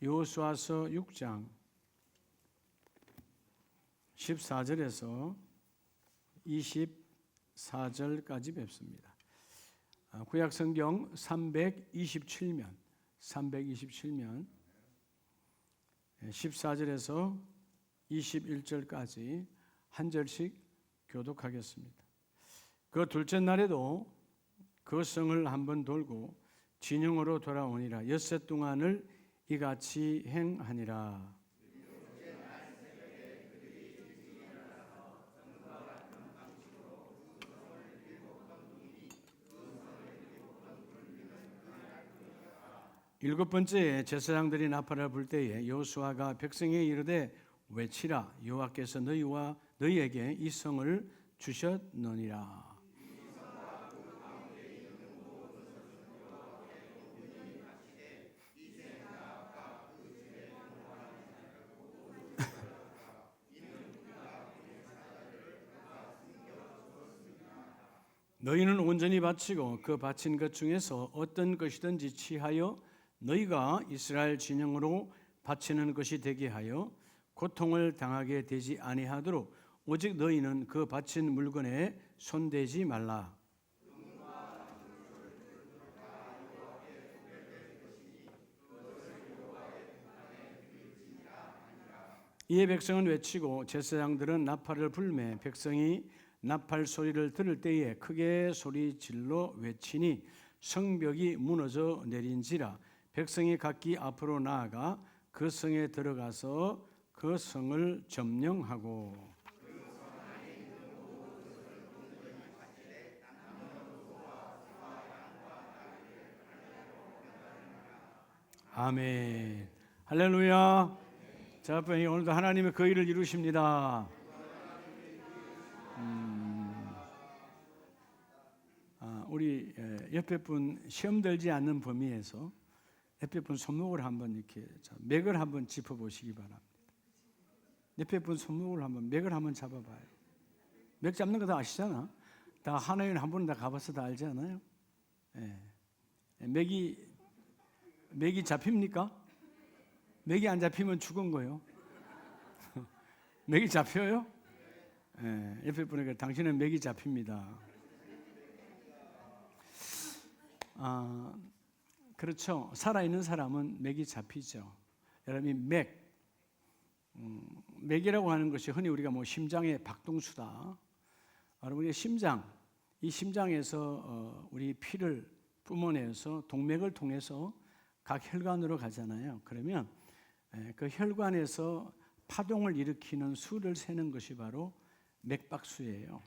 여호수아서 6장 14절에서 24절까지 뵙습니다. 구약성경 327면 14절에서 21절까지 한 절씩 교독하겠습니다. 그 둘째 날에도 그 성을 한번 돌고 진영으로 돌아오니라. 엿새 동안을 이같이 행하니라. 일곱 번째에 제사장들이 나팔을 불 때에 여호수아가 백성에게 이르되 외치라. 여호와께서 너희와 너희에게 이 성을 주셨느니라. 너희는 온전히 바치고 그 바친 것 중에서 어떤 것이든지 취하여 너희가 이스라엘 진영으로 바치는 것이 되게 하여 고통을 당하게 되지 아니하도록 오직 너희는 그 바친 물건에 손대지 말라. 이에 백성은 외치고 제사장들은 나팔을 불매 백성이 나팔 소리를 들을 때에 크게 소리질러 외치니 성벽이 무너져 내린지라. 백성이 각기 앞으로 나아가 그 성에 들어가서 그 성을 점령하고 아멘. 할렐루야. 자, 오늘도 하나님의 그 일을 이루십니다. 우리 옆에 분 시험 들지 않는 범위에서 옆에 분 손목을 한번 이렇게 맥을 한번 짚어보시기 바랍니다. 옆에 분 손목을 한번 맥을 한번 잡아봐요. 맥 잡는 거 다 아시잖아. 다 하나님 한 번은 다 가봐서 다 알지 않아요? 예. 맥이 잡힙니까? 맥이 안 잡히면 죽은 거예요. 맥이 잡혀요? 예. 옆에 분에게 당신은 맥이 잡힙니다. 그렇죠. 살아있는 사람은 맥이 잡히죠. 여러분이 맥이라고 하는 것이 흔히 우리가 심장의 박동수다. 여러분의 심장, 이 심장에서 우리 피를 뿜어내서 동맥을 통해서 각 혈관으로 가잖아요. 그러면 그 혈관에서 파동을 일으키는 수를 세는 것이 바로 맥박수예요.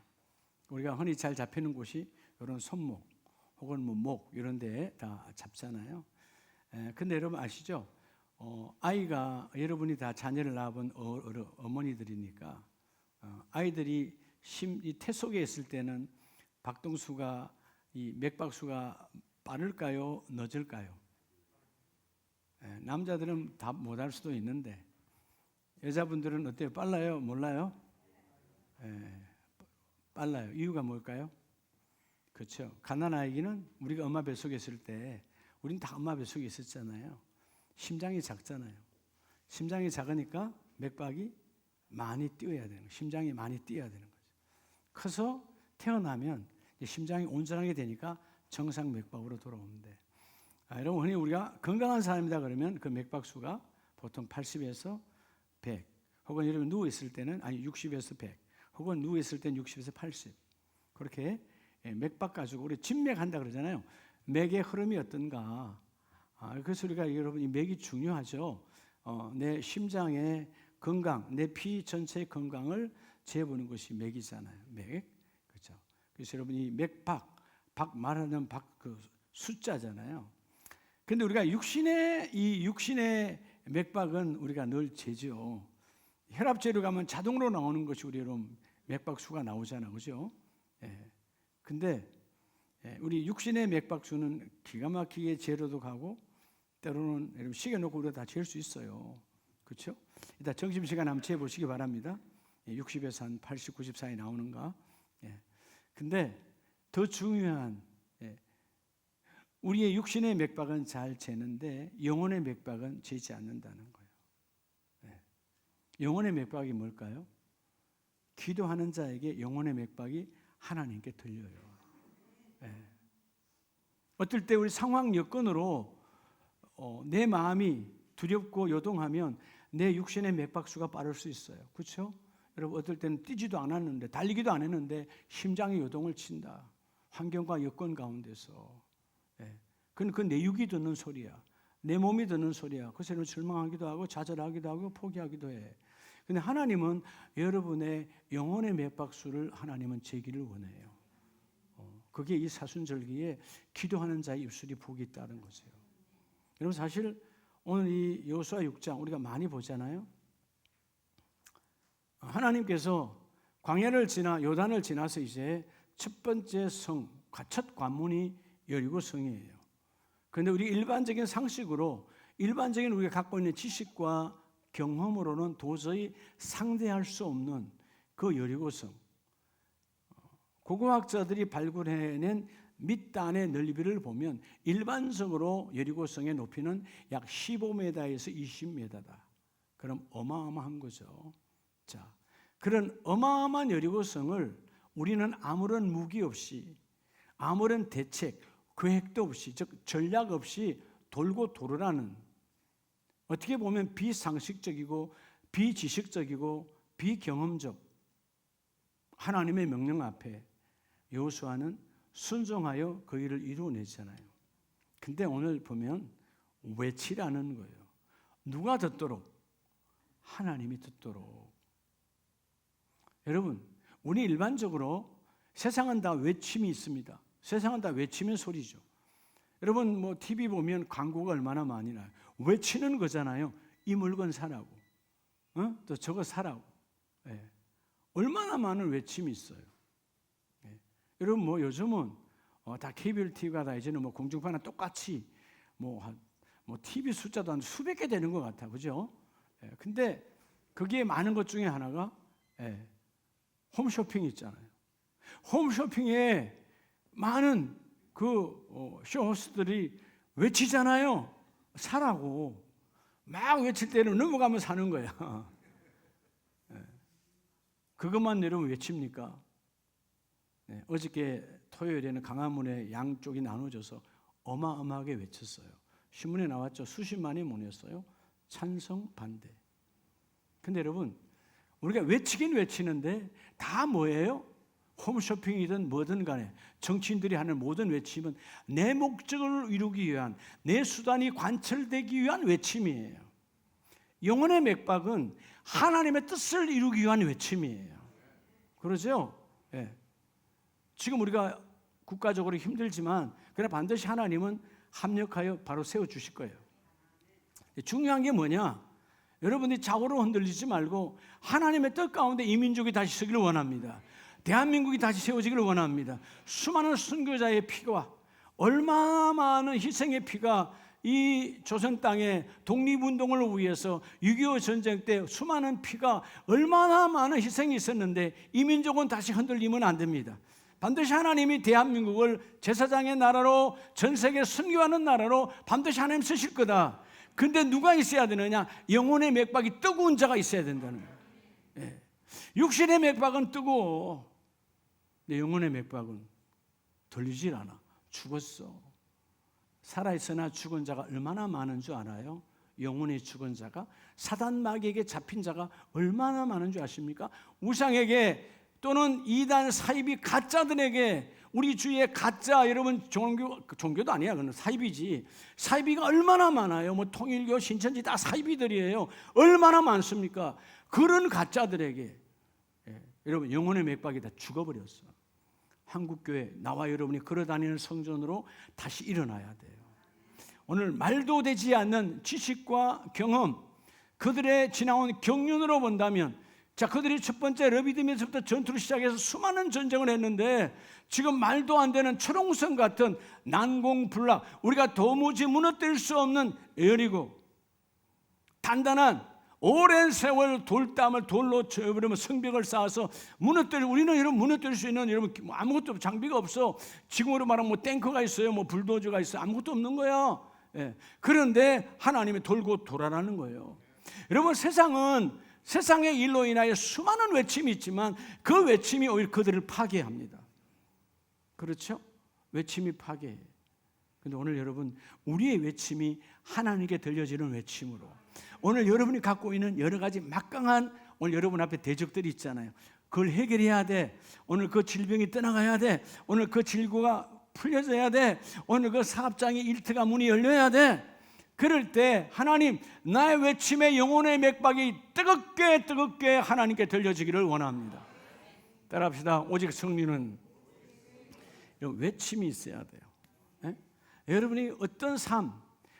우리가 흔히 잘 잡히는 곳이 이런 손목 혹은 목 이런 데에 다 잡잖아요. 근데 여러분 아시죠? 아이가 여러분이 다 자녀를 낳아본 어머니들이니까 아이들이 이 태 속에 있을 때는 박동수가 이 맥박수가 빠를까요? 늦을까요? 남자들은 다 못할 수도 있는데 여자분들은 어때요? 빨라요? 몰라요? 빨라요. 이유가 뭘까요? 그렇죠. 갓난아기는 우리가 엄마 뱃속에 있을 때 우린 다 엄마 뱃속에 있었잖아요. 심장이 작잖아요. 심장이 작으니까 맥박이 많이 뛰어야 되는 거예요. 심장이 많이 뛰어야 되는 거죠. 커서 태어나면 심장이 온전하게 되니까 정상 맥박으로 돌아오는데 여러분 흔히 우리가 건강한 사람이다 그러면 그 맥박수가 보통 80에서 100 혹은 여러분 누워있을 때는 60에서 100 혹은 누워있을 때는 60에서 80 그렇게 맥박 가지고 우리 진맥한다 그러잖아요. 맥의 흐름이 어떤가. 그래서 우리가 여러분 이 맥이 중요하죠. 내 심장의 건강, 내 피 전체의 건강을 재보는 것이 맥이잖아요. 맥, 그렇죠. 그래서 여러분 이 맥박, 박 말하는 박 그 숫자잖아요. 근데 우리가 육신의 맥박은 우리가 늘 재죠. 혈압재로 가면 자동으로 나오는 것이 우리 여러분 맥박수가 나오잖아요, 그렇죠? 근데 우리 육신의 맥박수는 기가 막히게 재로도 가고 때로는 여러분 시계 놓고 우리가 다 잴 수 있어요. 그렇죠? 일단 점심시간 한번 재보시기 바랍니다. 60에서 한 80, 90 사이 나오는가? 근데 더 중요한 우리의 육신의 맥박은 잘 재는데 영혼의 맥박은 재지 않는다는 거예요. 네. 영혼의 맥박이 뭘까요? 기도하는 자에게 영혼의 맥박이 하나님께 들려요. 네. 어떨 때 우리 상황 여건으로 내 마음이 두렵고 요동하면 내 육신의 맥박수가 빠를 수 있어요. 그렇죠? 여러분 어떨 때는 뛰지도 않았는데 달리기도 안 했는데 심장이 요동을 친다. 환경과 여건 가운데서. 그건 그 내 육이 듣는 소리야. 내 몸이 듣는 소리야. 그래서 절망하기도 하고 좌절하기도 하고 포기하기도 해. 근데 하나님은 여러분의 영혼의 맥박수를 하나님은 재기를 원해요. 그게 이 사순절기에 기도하는 자의 입술이 복이 있다는 거죠. 여러분 사실 오늘 이 여호수아 6장 우리가 많이 보잖아요. 하나님께서 광야를 지나 요단을 지나서 이제 첫 번째 성, 첫 관문이 여리고 성이에요. 그런데 우리 일반적인 상식으로 일반적인 우리가 갖고 있는 지식과 경험으로는 도저히 상대할 수 없는 그 여리고성, 고고학자들이 발굴해낸 밑단의 넓이를 보면 일반적으로 여리고성의 높이는 약 15m에서 20m다. 그럼 어마어마한 거죠. 자, 그런 어마어마한 여리고성을 우리는 아무런 무기 없이, 아무런 대책, 계획도 없이, 즉 전략 없이 돌고 도르라는, 어떻게 보면 비상식적이고 비지식적이고 비경험적 하나님의 명령 앞에 여호수아는 순종하여 그 일을 이루어내잖아요. 근데 오늘 보면 외치라는 거예요. 누가 듣도록? 하나님이 듣도록. 여러분, 우리 일반적으로 세상은 다 외침이 있습니다. 세상은 다 외치면 소리죠. 여러분 뭐 TV 보면 광고가 얼마나 많이 나요. 외치는 거잖아요. 이 물건 사라고, 또 저거 사라고. 예. 얼마나 많은 외침이 있어요. 예. 여러분 뭐 요즘은 다 케이블 TV가 다 이제는 뭐 공중파나 똑같이 뭐 TV 숫자도 한 수백 개 되는 것 같아, 그죠? 예. 근데 거기에 많은 것 중에 하나가 홈쇼핑 있잖아요. 홈쇼핑에 많은 그 쇼호스들이 외치잖아요. 사라고. 막 외칠 때는 넘어가면 사는 거야. 그것만 여러분 외칩니까? 어저께 토요일에는 강화문에 양쪽이 나눠져서 어마어마하게 외쳤어요. 신문에 나왔죠. 수십만이 모였어요. 찬성, 반대. 근데 여러분, 우리가 외치긴 외치는데 다 뭐예요? 홈쇼핑이든 뭐든 간에 정치인들이 하는 모든 외침은 내 목적을 이루기 위한, 내 수단이 관철되기 위한 외침이에요. 영혼의 맥박은 하나님의 뜻을 이루기 위한 외침이에요. 그러죠? 예. 지금 우리가 국가적으로 힘들지만 그러나 반드시 하나님은 합력하여 바로 세워주실 거예요. 중요한 게 뭐냐? 여러분이 좌우로 흔들리지 말고 하나님의 뜻 가운데 이 민족이 다시 서기를 원합니다. 대한민국이 다시 세워지기를 원합니다. 수많은 선교자의 피가, 얼마나 많은 희생의 피가 이 조선 땅의 독립운동을 위해서 6.25 전쟁 때 수많은 피가, 얼마나 많은 희생이 있었는데 이 민족은 다시 흔들리면 안 됩니다. 반드시 하나님이 대한민국을 제사장의 나라로, 전 세계 선교하는 나라로 반드시 하나님 쓰실 거다. 근데 누가 있어야 되느냐? 영혼의 맥박이 뜨거운 자가 있어야 된다는 거예요. 예. 육신의 맥박은 뜨거워. 내 영혼의 맥박은 들리질 않아. 죽었어. 살아있으나 죽은 자가 얼마나 많은 줄 알아요? 영혼이 죽은 자가, 사단 마귀에게 잡힌 자가 얼마나 많은 줄 아십니까? 우상에게 또는 이단 사이비 가짜들에게, 우리 주위에 가짜, 여러분 종교도 아니야, 그건 사이비지. 사이비가 얼마나 많아요. 뭐 통일교, 신천지 다 사이비들이에요. 얼마나 많습니까? 그런 가짜들에게 여러분 영혼의 맥박이 다 죽어버렸어. 한국교회, 나와 여러분이 걸어다니는 성전으로 다시 일어나야 돼요. 오늘 말도 되지 않는 지식과 경험, 그들의 지나온 경륜으로 본다면, 자, 그들이 첫 번째 르비딤에서부터 전투를 시작해서 수많은 전쟁을 했는데 지금 말도 안 되는 초롱성 같은 난공불락, 우리가 도무지 무너뜨릴 수 없는 여리고, 단단한 오랜 세월 돌담을 돌로 쳐버리면 성벽을 쌓아서 우리는 여러분 무너뜨릴 수 있는 여러분 아무것도 장비가 없어. 지금으로 말하면 뭐 탱커가 있어요, 뭐 불도저가 있어요. 아무것도 없는 거야. 예. 그런데 하나님이 돌고 돌아라는 거예요. 여러분 세상의 일로 인하여 수많은 외침이 있지만 그 외침이 오히려 그들을 파괴합니다. 그렇죠? 외침이 파괴해요. 그런데 오늘 여러분 우리의 외침이 하나님께 들려지는 외침으로, 오늘 여러분이 갖고 있는 여러 가지 막강한 오늘 여러분 앞에 대적들이 있잖아요. 그걸 해결해야 돼. 오늘 그 질병이 떠나가야 돼. 오늘 그 질고가 풀려져야 돼. 오늘 그 사업장의 일터가 문이 열려야 돼. 그럴 때 하나님, 나의 외침의 영혼의 맥박이 뜨겁게 하나님께 들려지기를 원합니다. 따라합시다. 오직 성민은 외침이 있어야 돼요. 예? 여러분이 어떤 삶,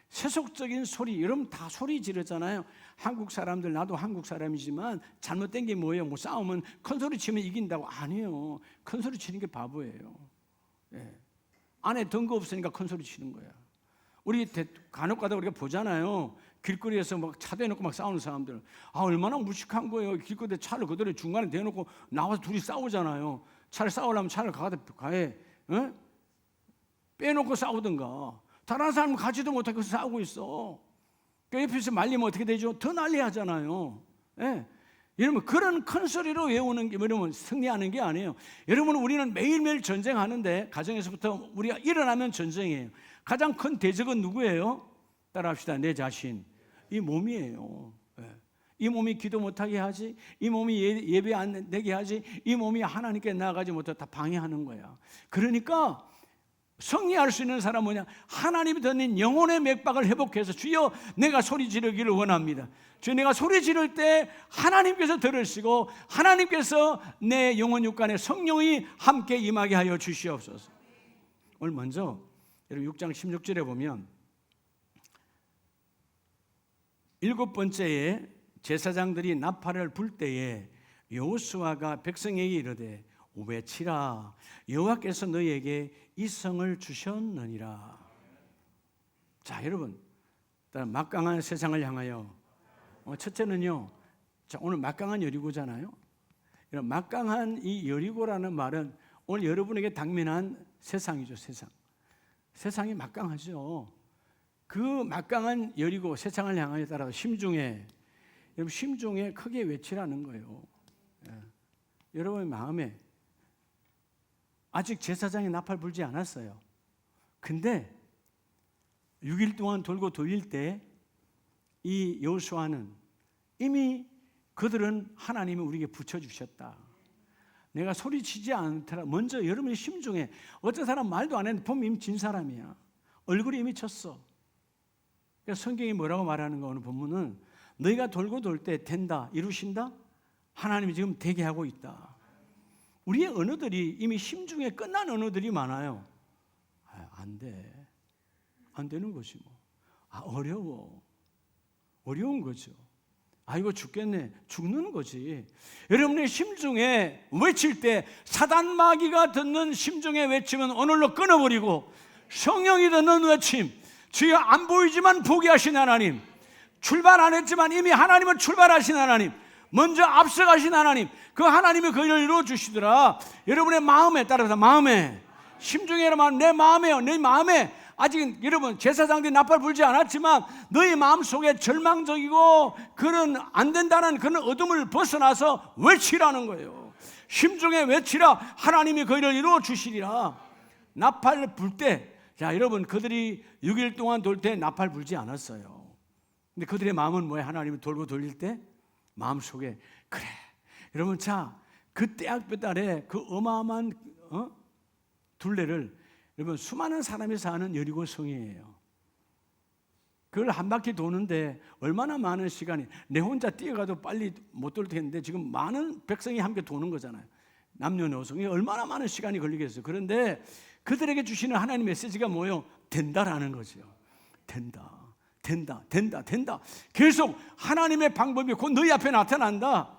세속적인 소리, 여러분 다 소리 지르잖아요. 한국 사람들, 나도 한국 사람이지만 잘못된 게 뭐예요? 뭐 싸우면 큰 소리 치면 이긴다고. 아니에요. 큰 소리 치는 게 바보예요. 예. 안에 든거 없으니까 큰 소리 치는 거야. 우리 간혹 가다 우리가 보잖아요. 길거리에서 막 차 대놓고 막 싸우는 사람들. 얼마나 무식한 거예요. 길거리에 차를 그대로 중간에 대놓고 나와서 둘이 싸우잖아요. 차를 싸우려면 차를 가해. 어? 빼놓고 싸우든가. 다른 사람은 가지도 못하고 싸우고 있어. 그 옆에서 말리면 어떻게 되죠? 더 난리 하잖아요. 예. 여러분 그런 큰 소리로 외우는 게 여러분 승리하는 게 아니에요. 여러분 우리는 매일매일 전쟁하는데 가정에서부터 우리가 일어나면 전쟁이에요. 가장 큰 대적은 누구예요? 따라합시다. 내 자신. 이 몸이에요. 예. 이 몸이 기도 못하게 하지, 이 몸이 예배 안 되게 하지, 이 몸이 하나님께 나아가지 못하게 다 방해하는 거야. 그러니까 승리할 수 있는 사람은 뭐냐? 하나님이 던진 영혼의 맥박을 회복해서 주여 내가 소리 지르기를 원합니다. 주여 내가 소리 지를 때 하나님께서 들으시고 하나님께서 내 영혼 육간에 성령이 함께 임하게 하여 주시옵소서. 오늘 먼저 여러분 6장 16절에 보면 7번째에 제사장들이 나팔을 불 때에 여호수아가 백성에게 이르되 외치라, 여호와께서 너희에게 이 성을 주셨느니라. 자 여러분, 막강한 세상을 향하여 첫째는요, 자 오늘 막강한 여리고잖아요. 이런 막강한 이 여리고라는 말은 오늘 여러분에게 당면한 세상이죠. 세상이 막강하죠. 그 막강한 여리고 세상을 향하여 따라서 심중에 크게 외치라는 거예요. 예. 여러분의 마음에 아직 제사장이 나팔 불지 않았어요. 근데 6일 동안 돌고 돌릴 때 이 여호수아는 이미 그들은 하나님이 우리에게 붙여주셨다. 내가 소리치지 않더라. 먼저 여러분의 심중에, 어떤 사람 말도 안 했는데 보면 이미 진 사람이야. 얼굴이 이미 쳤어. 그러니까 성경이 뭐라고 말하는가? 오늘 본문은 너희가 돌고 돌 때 된다, 이루신다? 하나님이 지금 되게 하고 있다. 우리의 언어들이 이미 심중에 끝난 언어들이 많아요. 안 돼. 안 되는 거지 뭐. 어려운 거죠. 이거 죽겠네. 죽는 거지. 여러분의 심중에 외칠 때 사단 마귀가 듣는 심중의 외침은 오늘로 끊어버리고 성령이 듣는 외침, 주여 안 보이지만 보게 하신 하나님, 출발 안 했지만 이미 하나님은 출발하신 하나님, 먼저 앞서가신 하나님, 그 하나님이 그 일을 이루어주시더라. 여러분의 마음에 따라서, 마음에, 심중에 내 마음에요. 내 마음에 아직 여러분 제사장들이 나팔 불지 않았지만 너희 마음속에 절망적이고 그런 안 된다는 그런 어둠을 벗어나서 외치라는 거예요. 심중에 외치라. 하나님이 그 일을 이루어주시리라. 나팔 불 때, 자 여러분 그들이 6일 동안 돌 때 나팔 불지 않았어요. 근데 그들의 마음은 뭐예요? 하나님이 돌고 돌릴 때 마음속에 그래 여러분, 자 그 떼약볕 아래 그 어마어마한 둘레를 여러분 수많은 사람이 사는 여리고 성이에요. 그걸 한 바퀴 도는데 얼마나 많은 시간이, 내 혼자 뛰어가도 빨리 못 돌 텐데 지금 많은 백성이 함께 도는 거잖아요. 남녀노소이 얼마나 많은 시간이 걸리겠어요. 그런데 그들에게 주시는 하나님의 메시지가 뭐예요? 된다라는 거죠. 된다. 계속 하나님의 방법이 곧 너희 앞에 나타난다.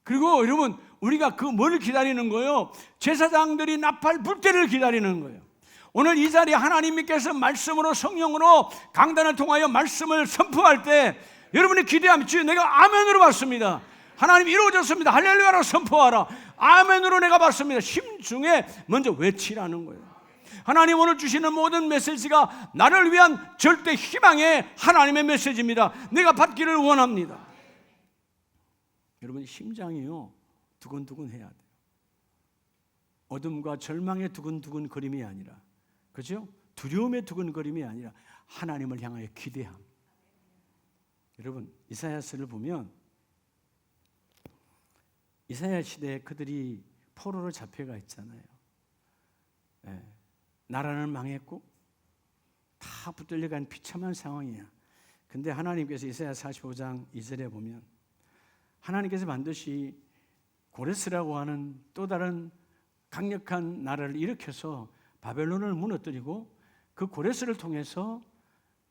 그리고 여러분 우리가 그 뭘 기다리는 거예요? 제사장들이 나팔 불 때를 기다리는 거예요. 오늘 이 자리에 하나님께서 말씀으로 성령으로 강단을 통하여 말씀을 선포할 때 여러분의 기대함, 주여 내가 아멘으로 받습니다. 하나님 이루어졌습니다. 할렐루야라고 선포하라. 아멘으로 내가 받습니다. 심중에 먼저 외치라는 거예요. 하나님 오늘 주시는 모든 메시지가 나를 위한 절대 희망의 하나님의 메시지입니다. 내가 받기를 원합니다. 여러분 심장이요 두근두근 해야 돼요. 어둠과 절망의 두근두근 거림이 아니라, 그죠? 두려움의 두근거림이 아니라 하나님을 향하여 기대함. 여러분 이사야서를 보면 이사야 시대에 그들이 포로로 잡혀가 있잖아요. 나라는 망했고 다 붙들려간 비참한 상황이야. 근데 하나님께서 이사야 45장 2절에 보면 하나님께서 반드시 고레스라고 하는 또 다른 강력한 나라를 일으켜서 바벨론을 무너뜨리고 그 고레스를 통해서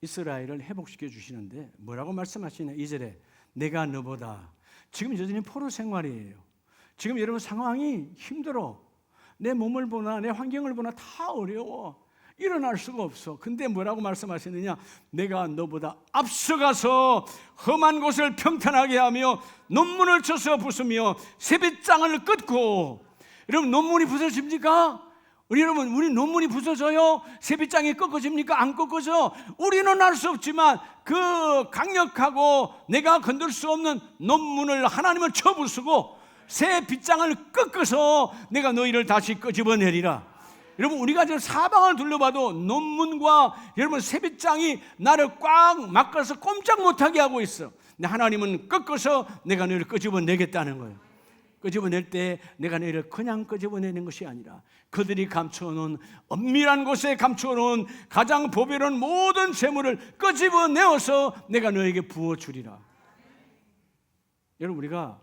이스라엘을 회복시켜 주시는데 뭐라고 말씀하시냐. 2절에 내가 너보다, 지금 여전히 포로 생활이에요. 지금 여러분 상황이 힘들어. 내 몸을 보나 내 환경을 보나 다 어려워. 일어날 수가 없어. 근데 뭐라고 말씀하시느냐. 내가 너보다 앞서가서 험한 곳을 평탄하게 하며 논문을 쳐서 부수며 세빗장을 끊고. 여러분 논문이 부서집니까? 우리 논문이 부서져요? 세빗장이 꺾어집니까? 안 꺾어져. 우리는 알 수 없지만 그 강력하고 내가 건들 수 없는 논문을 하나님은 쳐부수고 새 빗장을 꺾어서 내가 너희를 다시 끄집어내리라. 여러분 우리가 지금 사방을 둘러봐도 논문과 여러분 새빗장이 나를 꽉 막아서 꼼짝 못하게 하고 있어. 근데 하나님은 꺾어서 내가 너희를 끄집어내겠다는 거예요. 끄집어낼 때 내가 너희를 그냥 끄집어내는 것이 아니라 그들이 감추어놓은 엄밀한 곳에 감추어놓은 가장 보배로운 모든 재물을 끄집어내어서 내가 너에게 부어주리라. 여러분 우리가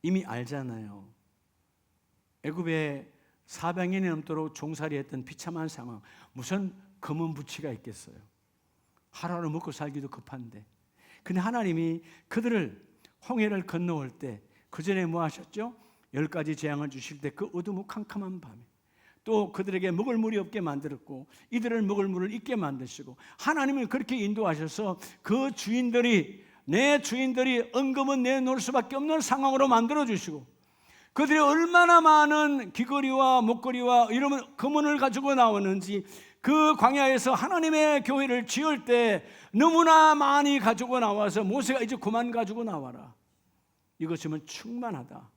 이미 알잖아요. 애굽에 400년이 넘도록 종살이했던 비참한 상황, 무슨 검은 부치가 있겠어요. 하루하루 먹고 살기도 급한데. 근데 하나님이 그들을 홍해를 건너올 때 그 전에 뭐 하셨죠? 10가지 재앙을 주실 때 그 어두컴컴한 밤에 또 그들에게 먹을 물이 없게 만들었고 이들을 먹을 물을 잊게 만드시고 하나님은 그렇게 인도하셔서 그 주인들이 내 주인들이 언금은 내놓을 수밖에 없는 상황으로 만들어주시고 그들이 얼마나 많은 귀걸이와 목걸이와 이런 금은을 가지고 나오는지 그 광야에서 하나님의 교회를 지을 때 너무나 많이 가지고 나와서 모세가 이제 그만 가지고 나와라. 이것이면 충만하다.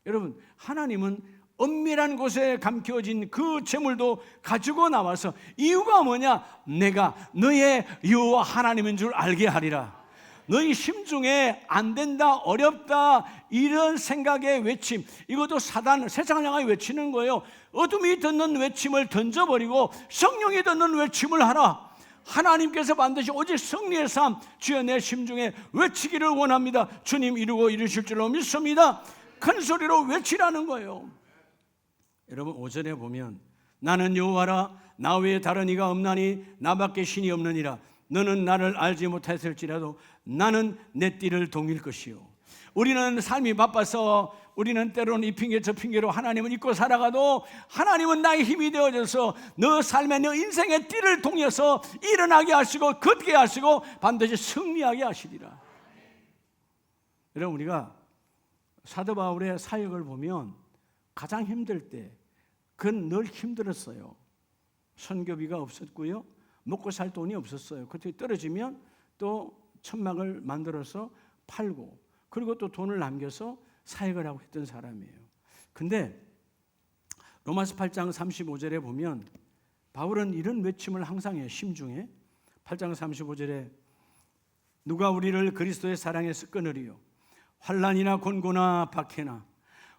여러분 하나님은 엄밀한 곳에 감춰진 그 재물도 가지고 나와서 이유가 뭐냐? 내가 너의 여호와 하나님인 줄 알게 하리라. 너희 심중에 안 된다, 어렵다 이런 생각의 외침, 이것도 사단, 세상을 향하여 외치는 거예요. 어둠이 듣는 외침을 던져버리고 성령이 듣는 외침을 하라. 하나님께서 반드시 오직 승리의 삶, 주여 내 심중에 외치기를 원합니다. 주님 이루고 이루실 줄로 믿습니다. 큰 소리로 외치라는 거예요. 여러분 5절에 보면 나는 여호와라 나 외에 다른 이가 없나니 나밖에 신이 없느니라. 너는 나를 알지 못했을지라도 나는 내 띠를 동일 것이요. 우리는 삶이 바빠서 우리는 때로는 이 핑계 저 핑계로 하나님은 잊고 살아가도 하나님은 나의 힘이 되어져서 너 삶의 너 인생의 띠를 통해서 일어나게 하시고 걷게 하시고 반드시 승리하게 하시리라. 여러분 우리가 사도 바울의 사역을 보면 가장 힘들 때 그건 늘 힘들었어요. 선교비가 없었고요. 먹고 살 돈이 없었어요. 그때 떨어지면 또 천막을 만들어서 팔고 그리고 또 돈을 남겨서 사역을 하고 했던 사람이에요. 근데 로마서 8장 35절에 보면 바울은 이런 외침을 항상 해요. 심중에 8장 35절에 누가 우리를 그리스도의 사랑에서 끊으리요. 환난이나 곤고나 박해나.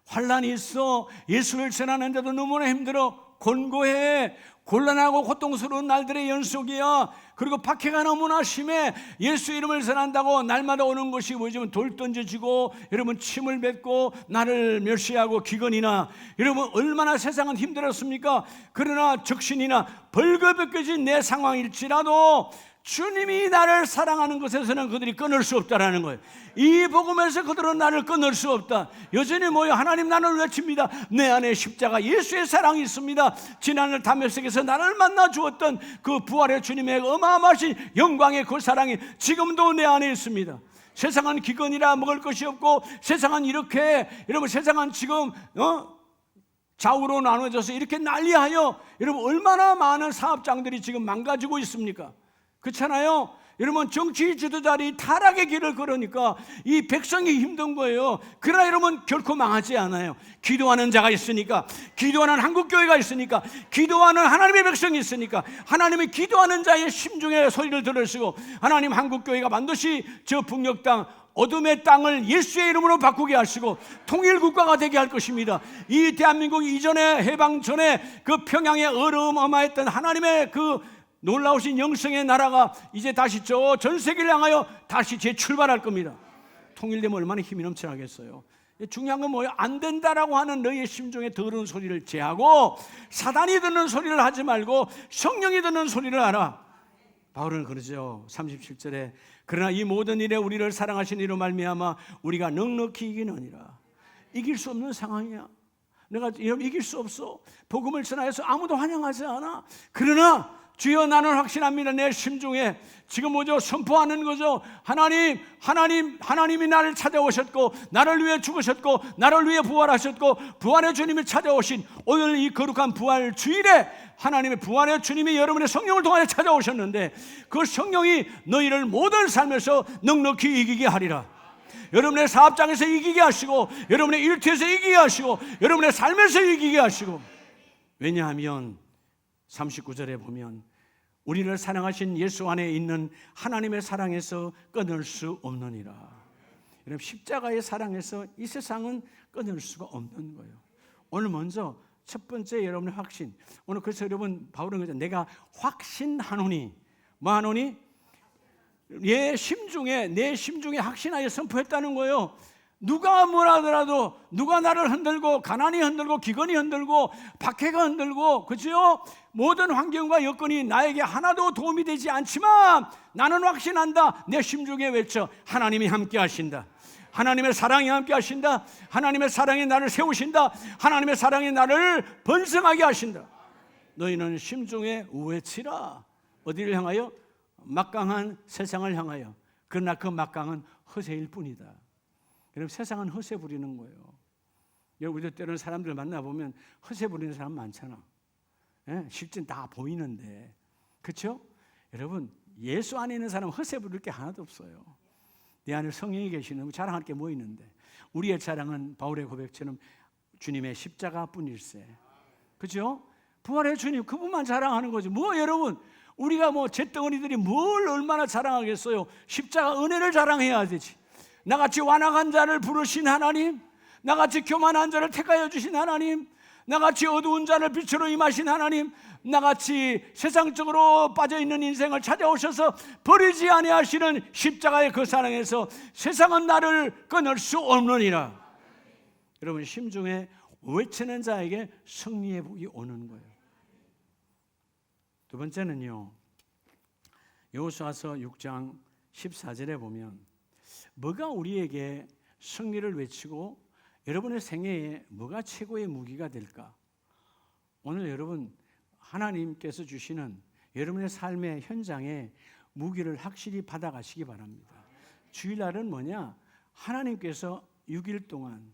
환난이 있어. 예수를 전하는데도 너무나 힘들어. 곤고해. 곤란하고 고통스러운 날들의 연속이야. 그리고 박해가 너무나 심해. 예수 이름을 전한다고 날마다 오는 것이 뭐지만 돌 던져지고 여러분 침을 뱉고 나를 멸시하고 기근이나 여러분 얼마나 세상은 힘들었습니까? 그러나 적신이나 벌거벗겨진 내 상황일지라도 주님이 나를 사랑하는 것에서는 그들이 끊을 수 없다라는 거예요. 이 복음에서 그들은 나를 끊을 수 없다. 여전히 뭐요? 하나님 나를 외칩니다. 내 안에 십자가 예수의 사랑이 있습니다. 지난날 다메섹에서 나를 만나 주었던 그 부활의 주님의 어마어마하신 영광의 그 사랑이 지금도 내 안에 있습니다. 세상은 기근이라 먹을 것이 없고, 세상은 이렇게, 여러분 세상은 지금 좌우로 나눠져서 이렇게 난리하여, 여러분 얼마나 많은 사업장들이 지금 망가지고 있습니까? 그렇잖아요. 여러분 정치 지도자들이 타락의 길을 걸으니까 이 백성이 힘든 거예요. 그러나 여러분 결코 망하지 않아요. 기도하는 자가 있으니까, 기도하는 한국교회가 있으니까, 기도하는 하나님의 백성이 있으니까, 하나님이 기도하는 자의 심중의 소리를 들으시고, 하나님 한국교회가 반드시 저 북녘 땅, 어둠의 땅을 예수의 이름으로 바꾸게 하시고 통일국가가 되게 할 것입니다. 이 대한민국 이전에, 해방 전에 그 평양에 어마어마했던 하나님의 그 놀라우신 영성의 나라가 이제 다시 전 세계를 향하여 다시 재출발할 겁니다. 통일되면 얼마나 힘이 넘쳐나겠어요. 중요한 건 뭐예요? 안 된다라고 하는 너희의 심중에 더러운 소리를 제하고, 사단이 듣는 소리를 하지 말고 성령이 듣는 소리를 하라. 바울은 그러죠. 37절에 그러나 이 모든 일에 우리를 사랑하신 이로 말미암아 우리가 넉넉히 이기느니라. 이길 수 없는 상황이야. 내가 이길 수 없어. 복음을 전하여서 아무도 환영하지 않아. 그러나 주여 나는 확신합니다. 내 심중에 지금 뭐죠? 선포하는 거죠. 하나님이 나를 찾아오셨고, 나를 위해 죽으셨고, 나를 위해 부활하셨고, 부활의 주님이 찾아오신 오늘 이 거룩한 부활 주일에 하나님의 부활의 주님이 여러분의 성령을 통하여 찾아오셨는데, 그 성령이 너희를 모든 삶에서 넉넉히 이기게 하리라. 여러분의 사업장에서 이기게 하시고, 여러분의 일터에서 이기게 하시고, 여러분의 삶에서 이기게 하시고. 왜냐하면 39절에 보면 우리를 사랑하신 예수 안에 있는 하나님의 사랑에서 끊을 수 없느니라. 여러분 십자가의 사랑에서 이 세상은 끊을 수가 없는 거예요. 오늘 먼저 첫 번째 여러분의 확신. 오늘 그래서 여러분 바울은 그러죠. 내가 확신하노니, 뭐 하노니? 내 심중에 확신하여 선포했다는 거예요. 누가 뭐라 하더라도, 누가 나를 흔들고, 가난이 흔들고, 기근이 흔들고, 박해가 흔들고, 그죠? 모든 환경과 여건이 나에게 하나도 도움이 되지 않지만 나는 확신한다. 내 심중에 외쳐 하나님이 함께 하신다. 하나님의 사랑이 함께 하신다. 하나님의 사랑이 나를 세우신다. 하나님의 사랑이 나를 번성하게 하신다. 너희는 심중에 외치라. 어디를 향하여? 막강한 세상을 향하여. 그러나 그 막강은 허세일 뿐이다. 여러분 세상은 허세 부리는 거예요. 우리도 때로는 사람들 만나보면 허세 부리는 사람 많잖아. 예? 실제는 다 보이는데, 그렇죠? 여러분 예수 안에 있는 사람은 허세 부릴 게 하나도 없어요. 내 안에 성령이 계시는 거 자랑할 게 뭐 있는데, 우리의 자랑은 바울의 고백처럼 주님의 십자가뿐일세. 그렇죠? 부활의 주님 그분만 자랑하는 거죠. 뭐 여러분 우리가 뭐 잿덩어리들이 뭘 얼마나 자랑하겠어요. 십자가 은혜를 자랑해야 되지. 나같이 완악한 자를 부르신 하나님, 나같이 교만한 자를 택하여 주신 하나님, 나같이 어두운 자를 빛으로 임하신 하나님, 나같이 세상적으로 빠져있는 인생을 찾아오셔서 버리지 아니하시는 십자가의 그 사랑에서 세상은 나를 끊을 수 없느니라. 여러분 심중에 외치는 자에게 승리의 복이 오는 거예요. 두 번째는요, 여호수아서 6장 14절에 보면 뭐가 우리에게 승리를 외치고 여러분의 생애에 뭐가 최고의 무기가 될까? 오늘 여러분 하나님께서 주시는 여러분의 삶의 현장에 무기를 확실히 받아가시기 바랍니다. 주일날은 뭐냐? 하나님께서 6일 동안,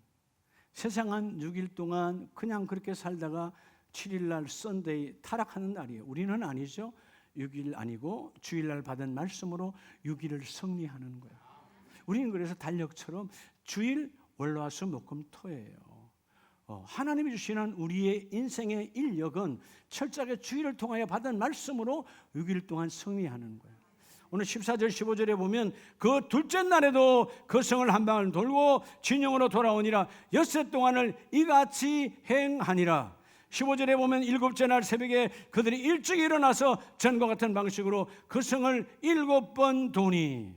세상은 6일 동안 그냥 그렇게 살다가 7일날 썬데이 타락하는 날이에요. 우리는 아니죠. 6일 아니고 주일날 받은 말씀으로 6일을 승리하는 거예요. 우리는 그래서 달력처럼 주일, 월화수, 목금, 토예요. 하나님이 주시는 우리의 인생의 인력은 철저하게 주일을 통하여 받은 말씀으로 6일 동안 승리하는 거예요. 오늘 14절 15절에 보면 그 둘째 날에도 그 성을 한 방을 돌고 진영으로 돌아오니라. 엿새 동안을 이같이 행하니라. 15절에 보면 일곱째 날 새벽에 그들이 일찍 일어나서 전과 같은 방식으로 그 성을 7번 도니.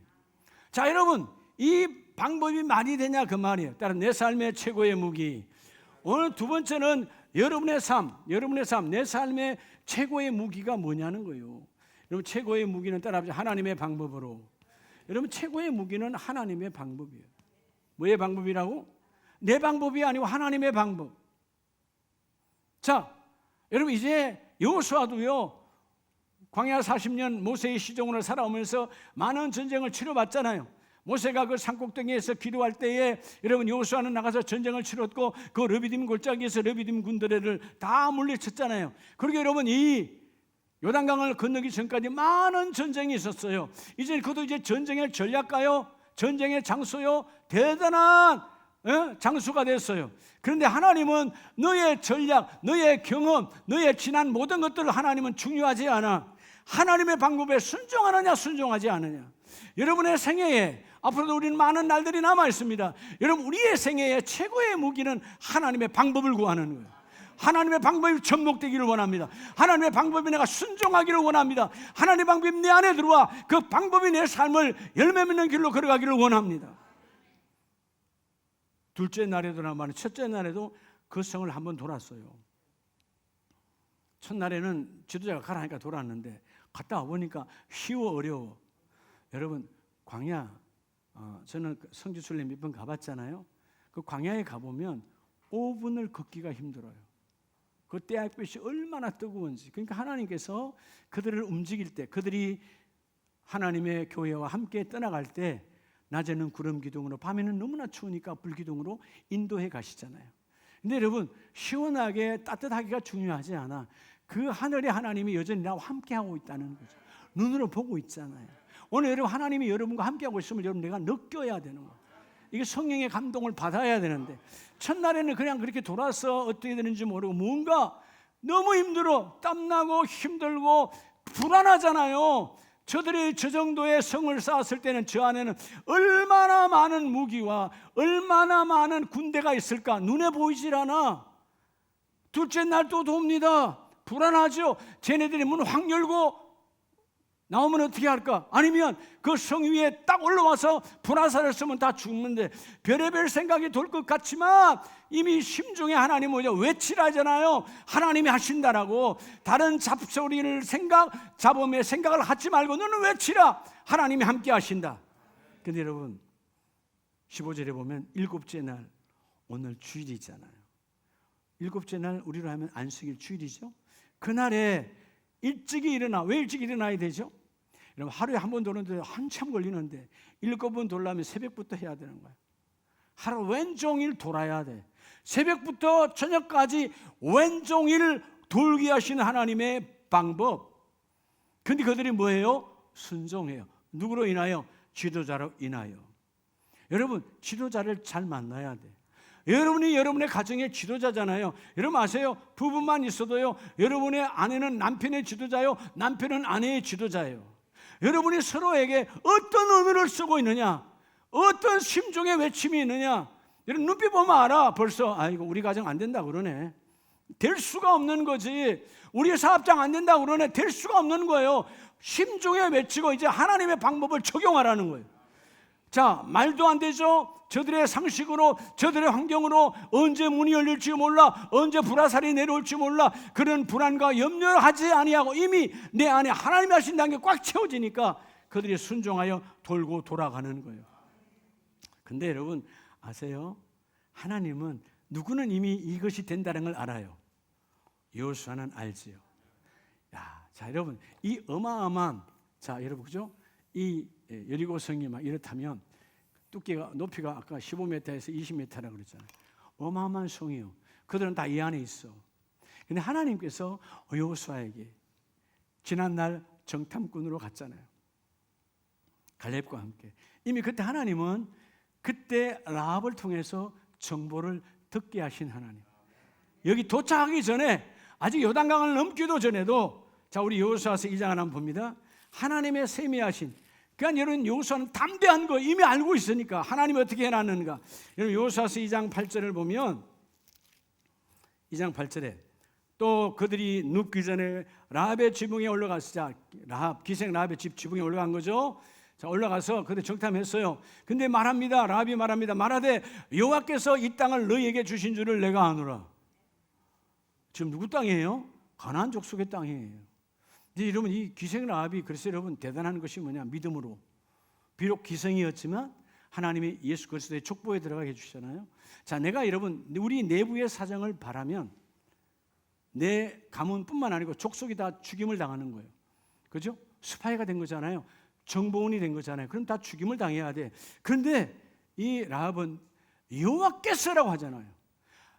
자 여러분, 이 방법이 말이 되냐 그 말이에요. 따라 내 삶의 최고의 무기. 오늘 두 번째는 여러분의 삶, 내 삶의 최고의 무기가 뭐냐는 거예요. 여러분 최고의 무기는 따라합시다. 하나님의 방법으로. 여러분 최고의 무기는 하나님의 방법이에요. 뭐의 방법이라고? 내 방법이 아니고 하나님의 방법. 자, 여러분 이제 여호수아도요 광야 40년 모세의 시종으로 살아오면서 많은 전쟁을 치러봤잖아요. 모세가 그 산꼭대기에서 기도할 때에 여러분 여호수아는 나가서 전쟁을 치렀고 그 르비딤 골짜기에서 르비딤 군대를 다 물리쳤잖아요. 그리고 여러분 이 요단강을 건너기 전까지 많은 전쟁이 있었어요. 이제 그것도 이제 전쟁의 전략가요, 전쟁의 장소요, 대단한 장수가 됐어요. 그런데 하나님은 너의 전략, 너의 경험, 너의 지난 모든 것들을 하나님은 중요하지 않아. 하나님의 방법에 순종하느냐 순종하지 않느냐. 여러분의 생애에 앞으로도 우리는 많은 날들이 남아 있습니다. 여러분 우리의 생애의 최고의 무기는 하나님의 방법을 구하는 거예요. 하나님의 방법이 접목되기를 원합니다. 하나님의 방법에 내가 순종하기를 원합니다. 하나님의 방법이 내 안에 들어와 그 방법이 내 삶을 열매 맺는 길로 걸어가기를 원합니다. 둘째 날에도 나만 첫째 날에도 그 성을 한번 돌았어요. 첫날에는 지도자가 가라니까 돌았는데 갔다 와보니까 쉬워 어려워. 여러분 광야 저는 성지순례 몇 번 가봤잖아요. 그 광야에 가보면 5분을 걷기가 힘들어요. 그 떼약볕이 얼마나 뜨거운지. 그러니까 하나님께서 그들을 움직일 때, 그들이 하나님의 교회와 함께 떠나갈 때 낮에는 구름 기둥으로, 밤에는 너무나 추우니까 불 기둥으로 인도해 가시잖아요. 근데 여러분 시원하게 따뜻하기가 중요하지 않아. 그 하늘의 하나님이 여전히 나와 함께하고 있다는 거죠. 눈으로 보고 있잖아요. 오늘 여러분 하나님이 여러분과 함께하고 있음을 여러분 내가 느껴야 되는 거예요. 이게 성령의 감동을 받아야 되는데 첫날에는 그냥 그렇게 돌아서 어떻게 되는지 모르고 뭔가 너무 힘들어, 땀나고 힘들고 불안하잖아요. 저들이 저 정도의 성을 쌓았을 때는 저 안에는 얼마나 많은 무기와 얼마나 많은 군대가 있을까 눈에 보이질 않아. 둘째 날 또 돕니다. 불안하죠. 쟤네들이 문 확 열고 나오면 어떻게 할까? 아니면 그 성 위에 딱 올라와서 불화살을 쏘면 다 죽는데 별의별 생각이 돌 것 같지만 이미 심중에 하나님 뭐죠? 외치라잖아요. 하나님이 하신다라고. 다른 잡소리를 잡음에 생각을 하지 말고 너는 외치라. 하나님이 함께 하신다. 근데 여러분 15절에 보면 일곱째 날 오늘 주일이잖아요. 일곱째 날 우리로 하면 안식일 주일이죠. 그날에 일찍이 일어나. 왜 일찍 일어나야 되죠? 여러분 하루에 한 번 도는데 한참 걸리는데 7번 돌려면 새벽부터 해야 되는 거예요. 하루 왼종일 돌아야 돼. 새벽부터 저녁까지 왼종일 돌게 하시는 하나님의 방법. 근데 그들이 뭐예요? 순종해요. 누구로 인하여? 지도자로 인하여. 여러분 지도자를 잘 만나야 돼. 여러분이 여러분의 가정의 지도자잖아요. 여러분 아세요? 부부만 있어도요 여러분의 아내는 남편의 지도자요, 남편은 아내의 지도자예요. 여러분이 서로에게 어떤 언어를 쓰고 있느냐, 어떤 심중의 외침이 있느냐. 여러분 눈빛 보면 알아. 벌써 아이고 우리 가정 안 된다 그러네. 될 수가 없는 거지. 우리 사업장 안 된다 그러네. 될 수가 없는 거예요. 심중에 외치고 이제 하나님의 방법을 적용하라는 거예요. 자, 말도 안 되죠. 저들의 상식으로, 저들의 환경으로 언제 문이 열릴지 몰라, 언제 불화살이 내려올지 몰라. 그런 불안과 염려를 하지 아니하고 이미 내 안에 하나님이 하신다는 게 꽉 채워지니까 그들이 순종하여 돌고 돌아가는 거예요. 근데 여러분 아세요? 하나님은 누구는 이미 이것이 된다는 걸 알아요. 여호수아는 알지요. 자 여러분 이 어마어마한, 자 여러분 그죠? 이 여리고성이 막 이렇다면 두께가 높이가 아까 15m에서 20m라고 그랬잖아요. 어마어마한 성이요. 그들은 다 이 안에 있어. 근데 하나님께서 여호수아에게 지난날 정탐꾼으로 갔잖아요. 갈렙과 함께. 이미 그때 하나님은 그때 라합을 통해서 정보를 듣게 하신 하나님. 여기 도착하기 전에 아직 요단강을 넘기도 전에도, 자 우리 여호수아서 2장을 한번 봅니다. 하나님의 세미하신, 그러니까 여러분 여호수아는 담대한 거 이미 알고 있으니까 하나님이 어떻게 해놨는가. 여러분 여호수아서 2장 8절을 보면 2장 8절에 또 그들이 눕기 전에 라합의 지붕에 올라가서, 자 라합 기생 라합의 집 지붕에 올라간 거죠. 자 올라가서 그들 정탐했어요. 근데 말합니다. 라합이 말합니다. 말하되 여호와께서 이 땅을 너희에게 주신 줄을 내가 아노라. 지금 누구 땅이에요? 가나안 족속의 땅이에요. 이제 여러분 이 기생 라합이 그래서 여러분 대단한 것이 뭐냐? 믿음으로 비록 기생이었지만 하나님이 예수 그리스도의 족보에 들어가게 해주시잖아요. 자, 내가 여러분 우리 내부의 사정을 바라면 내 가문뿐만 아니고 족속이 다 죽임을 당하는 거예요. 그죠? 스파이가 된 거잖아요. 정보원이 된 거잖아요. 그럼 다 죽임을 당해야 돼. 그런데 이 라합은 여호와께서라고 하잖아요.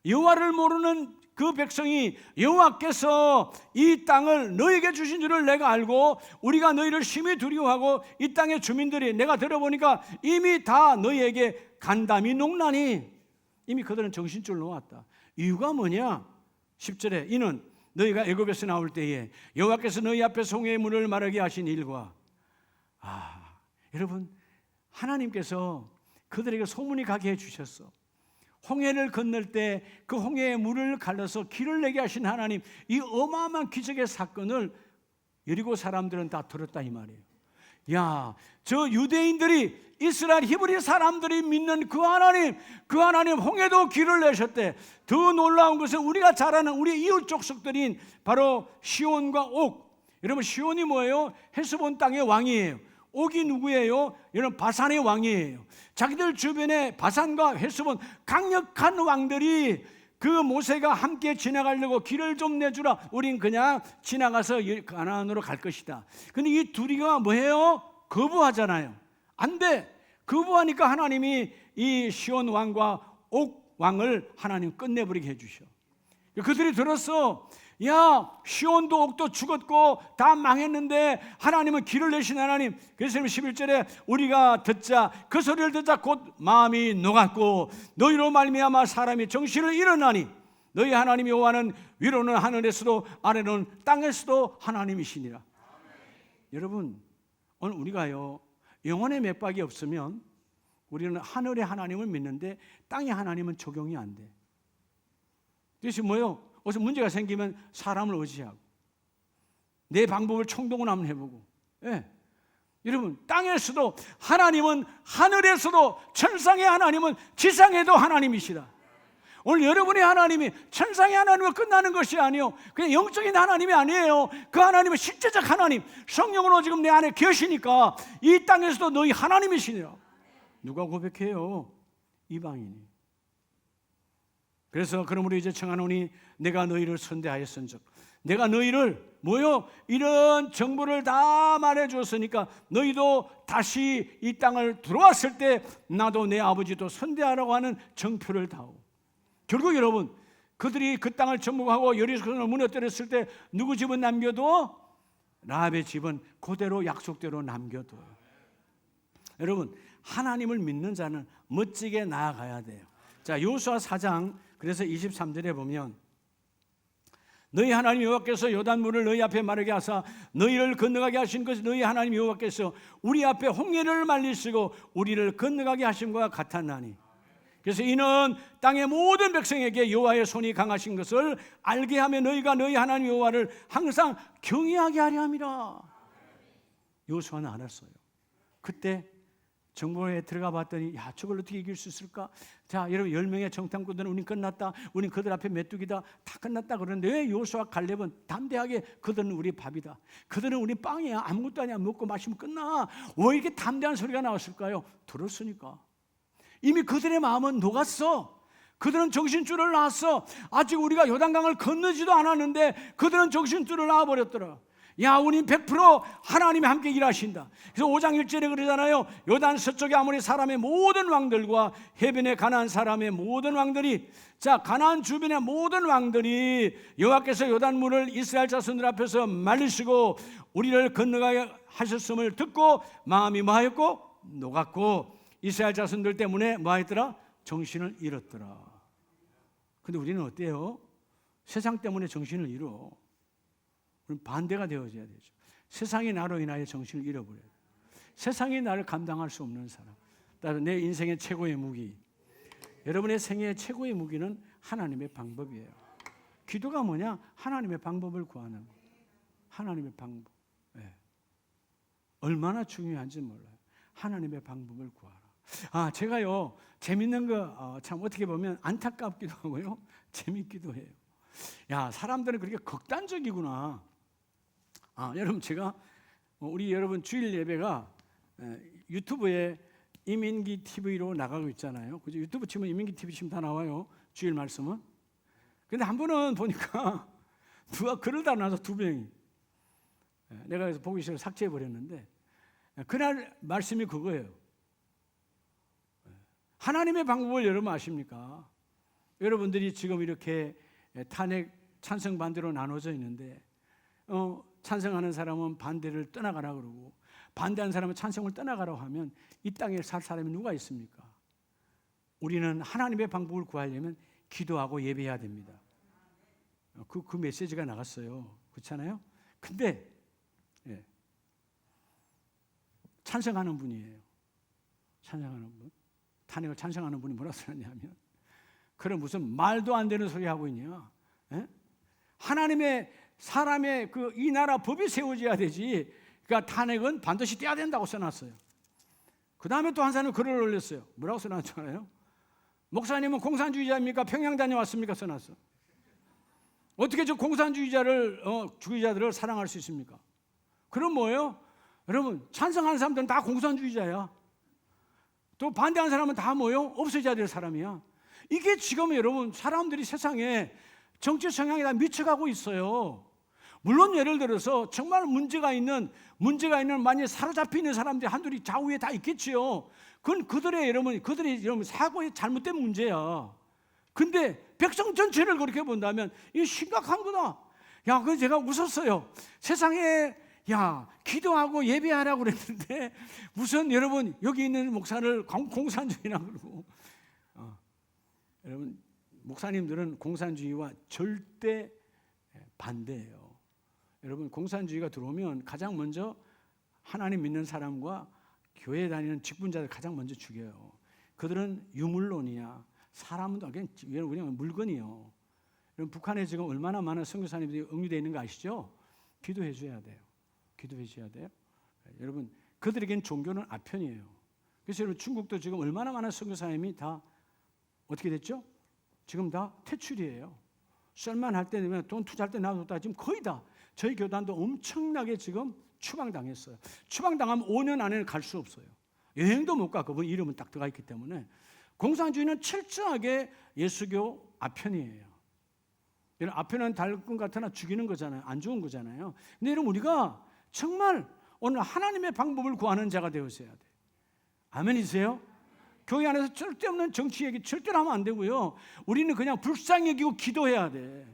여호와를 모르는 그 백성이 여호와께서 이 땅을 너에게 주신 줄을 내가 알고 우리가 너희를 심히 두려워하고 이 땅의 주민들이 내가 들어보니까 이미 다 너희에게 간담이 녹나니 이미 그들은 정신줄 놓았다. 이유가 뭐냐? 10절에 이는 너희가 애굽에서 나올 때에 여호와께서 너희 앞에 홍해의 물을 마르게 하신 일과 여러분 하나님께서 그들에게 소문이 가게 해주셨어. 홍해를 건널 때 그 홍해의 물을 갈라서 길을 내게 하신 하나님, 이 어마어마한 기적의 사건을 여리고 사람들은 다 들었다 이 말이에요. 야, 저 유대인들이 이스라엘 히브리 사람들이 믿는 그 하나님 홍해도 길을 내셨대. 더 놀라운 것은 우리가 잘 아는 우리 이웃 족속들인 바로 시온과 옥. 여러분 시온이 뭐예요? 헤스본 땅의 왕이에요. 옥이 누구예요? 여러분 바산의 왕이에요. 자기들 주변에 바산과 헤스본 강력한 왕들이 그 모세가 함께 지나가려고 길을 좀 내주라. 우린 그냥 지나가서 가나안으로 갈 것이다. 근데 이 둘이가 뭐예요? 거부하잖아요. 안 돼. 거부하니까 하나님이 이 시온 왕과 옥 왕을 하나님 끝내버리게 해주셔. 그들이 들었어. 야, 시온도 옥도 죽었고 다 망했는데 하나님은 길을 내신 하나님. 그래서 11절에 우리가 듣자 그 소리를 듣자 곧 마음이 녹았고 너희로 말미암아 사람이 정신을 잃었나니 너희 하나님 여호와는 위로는 하늘에서도 아래로는 땅에서도 하나님이시니라. 여러분 오늘 우리가요 영혼의 맥박이 없으면 우리는 하늘의 하나님을 믿는데 땅의 하나님은 적용이 안 돼. 그래서 뭐요? 어디서 문제가 생기면 사람을 의지하고 내 방법을 총동원 한번 해보고. 예. 여러분 땅에서도 하나님은 하늘에서도 천상의 하나님은 지상에도 하나님이시다. 오늘 여러분의 하나님이 천상의 하나님으로 끝나는 것이 아니요 그냥 영적인 하나님이 아니에요. 그 하나님은 실제적 하나님 성령으로 지금 내 안에 계시니까 이 땅에서도 너희 하나님이시니라. 누가 고백해요? 이방인이. 그래서 그러므로 이제 청하노니 내가 너희를 선대하였은즉 내가 너희를 뭐요? 이런 정보를 다 말해주었으니까 너희도 다시 이 땅을 들어왔을 때 나도 내 아버지도 선대하라고 하는 정표를 다오. 결국 여러분 그들이 그 땅을 정복하고 여리고를 무너뜨렸을 때 누구 집은 남겨도 라합의 집은 그대로 약속대로 남겨둬요. 여러분 하나님을 믿는 자는 멋지게 나아가야 돼요. 자, 여호수아 4장 그래서 23절에 보면 너희 하나님 여호와께서 요단물을 너희 앞에 마르게 하사 너희를 건너가게 하신 것이 너희 하나님 여호와께서 우리 앞에 홍해를 말리시고 우리를 건너가게 하심과 같았나니. 그래서 이는 땅의 모든 백성에게 여호와의 손이 강하신 것을 알게 하며 너희가 너희 하나님 여호와를 항상 경외하게 하려 함이라. 여호수아는 알았어요. 그때 정보에 들어가 봤더니 야 저걸 어떻게 이길 수 있을까? 자 여러분 10명의 정탐꾼들은 우린 끝났다. 우린 그들 앞에 메뚜기다. 다 끝났다 그러는데 왜 여호수아 갈렙은 담대하게 그들은 우리 밥이다. 그들은 우리 빵이야. 아무것도 아니야. 먹고 마시면 끝나. 왜 이렇게 담대한 소리가 나왔을까요? 들었으니까. 이미 그들의 마음은 녹았어. 그들은 정신줄을 놨어. 아직 우리가 요단강을 건너지도 않았는데 그들은 정신줄을 놔버렸더라. 야, 우린 100% 하나님이 함께 일하신다. 그래서 5장 1절에 그러잖아요. 요단 서쪽의 아모리 사람의 모든 왕들과 해변의 가나안 사람의 모든 왕들이 자 가나안 주변의 모든 왕들이 여호와께서 요단물을 이스라엘 자손들 앞에서 말리시고 우리를 건너가게 하셨음을 듣고 마음이 뭐하였고 녹았고 이스라엘 자손들 때문에 뭐하였더라? 정신을 잃었더라. 근데 우리는 어때요? 세상 때문에 정신을 잃어. 반대가 되어져야 되죠. 세상이 나로 인하여 정신을 잃어버려요. 세상이 나를 감당할 수 없는 사람. 따라서 내 인생의 최고의 무기, 여러분의 생애의 최고의 무기는 하나님의 방법이에요. 기도가 뭐냐? 하나님의 방법을 구하는 거. 하나님의 방법. 네. 얼마나 중요한지 몰라요. 하나님의 방법을 구하라. 제가요 재밌는 거 참 어떻게 보면 안타깝기도 하고요 재밌기도 해요. 야, 사람들은 그렇게 극단적이구나. 여러분 제가 우리 여러분 주일 예배가 유튜브에 이민기 TV로 나가고 있잖아요. 그죠? 유튜브 치면 이민기 TV 치면 다 나와요. 주일 말씀은. 근데 한 번은 보니까 누가 글을 다 놔서 2명이. 내가 그래서 보기 싫어 삭제해 버렸는데 그날 말씀이 그거예요. 하나님의 방법을 여러분 아십니까? 여러분들이 지금 이렇게 탄핵 찬성 반대로 나눠져 있는데 찬성하는 사람은 반대를 떠나가라 그러고 반대하는 사람은 찬성을 떠나가라고 하면 이 땅에 살 사람이 누가 있습니까? 우리는 하나님의 방법을 구하려면 기도하고 예배해야 됩니다. 그 메시지가 나갔어요. 그렇잖아요? 근데 찬성하는 분이에요. 찬성하는 분. 탄핵을 찬성하는 분이 뭐라고 쓰냐면 그런 무슨 말도 안 되는 소리 하고 있냐? 하나님의 사람의 이 나라 법이 세워져야 되지. 그러니까 탄핵은 반드시 떼야 된다고 써놨어요. 그 다음에 또 한 사람은 글을 올렸어요. 뭐라고 써놨잖아요? 목사님은 공산주의자입니까? 평양 다녀왔습니까? 써놨어. 어떻게 저 주의자들을 사랑할 수 있습니까? 그럼 뭐예요? 여러분 찬성하는 사람들은 다 공산주의자야. 또 반대하는 사람은 다 뭐예요? 없어져야 될 사람이야. 이게 지금 여러분 사람들이 세상에 정치 성향이 다 미쳐가고 있어요. 물론 예를 들어서 정말 문제가 있는 만약에 사로잡혀 있는 사람들이 한둘이 좌우에 다 있겠지요. 그건 그들의 사고의 잘못된 문제야. 근데 백성 전체를 그렇게 본다면 이게 심각한 거다. 그래서 제가 웃었어요. 세상에 기도하고 예배하라고 그랬는데 무슨 여러분 여기 있는 목사를 공산주의라 그러고 여러분 목사님들은 공산주의와 절대 반대예요. 여러분 공산주의가 들어오면 가장 먼저 하나님 믿는 사람과 교회 다니는 직분자들 가장 먼저 죽여요. 그들은 유물론이야. 사람은 그냥 물건이요. 여러분 북한에 지금 얼마나 많은 선교사님들이 응유되어 있는 거 아시죠? 기도해 줘야 돼요. 기도해 줘야 돼요. 여러분 그들에겐 종교는 아편이에요. 그래서 여러분 중국도 지금 얼마나 많은 선교사님이 다 어떻게 됐죠? 지금 다 퇴출이에요. 썰만 할 때 되면 돈 투자할 때 놔뒀다 지금 거의 다 저희 교단도 엄청나게 지금 추방당했어요. 추방당하면 5년 안에는 갈 수 없어요. 여행도 못 가. 그분 이름은 딱 들어가 있기 때문에. 공산주의는 철저하게 예수교 아편이에요. 이런 아편은 달군 같으나 죽이는 거잖아요. 안 좋은 거잖아요. 근데 여러분 우리가 정말 오늘 하나님의 방법을 구하는 자가 되어서야 돼요. 아멘이세요? 교회 안에서 절대 없는 정치 얘기 절대로 하면 안 되고요. 우리는 그냥 불쌍히 여기고 기도해야 돼.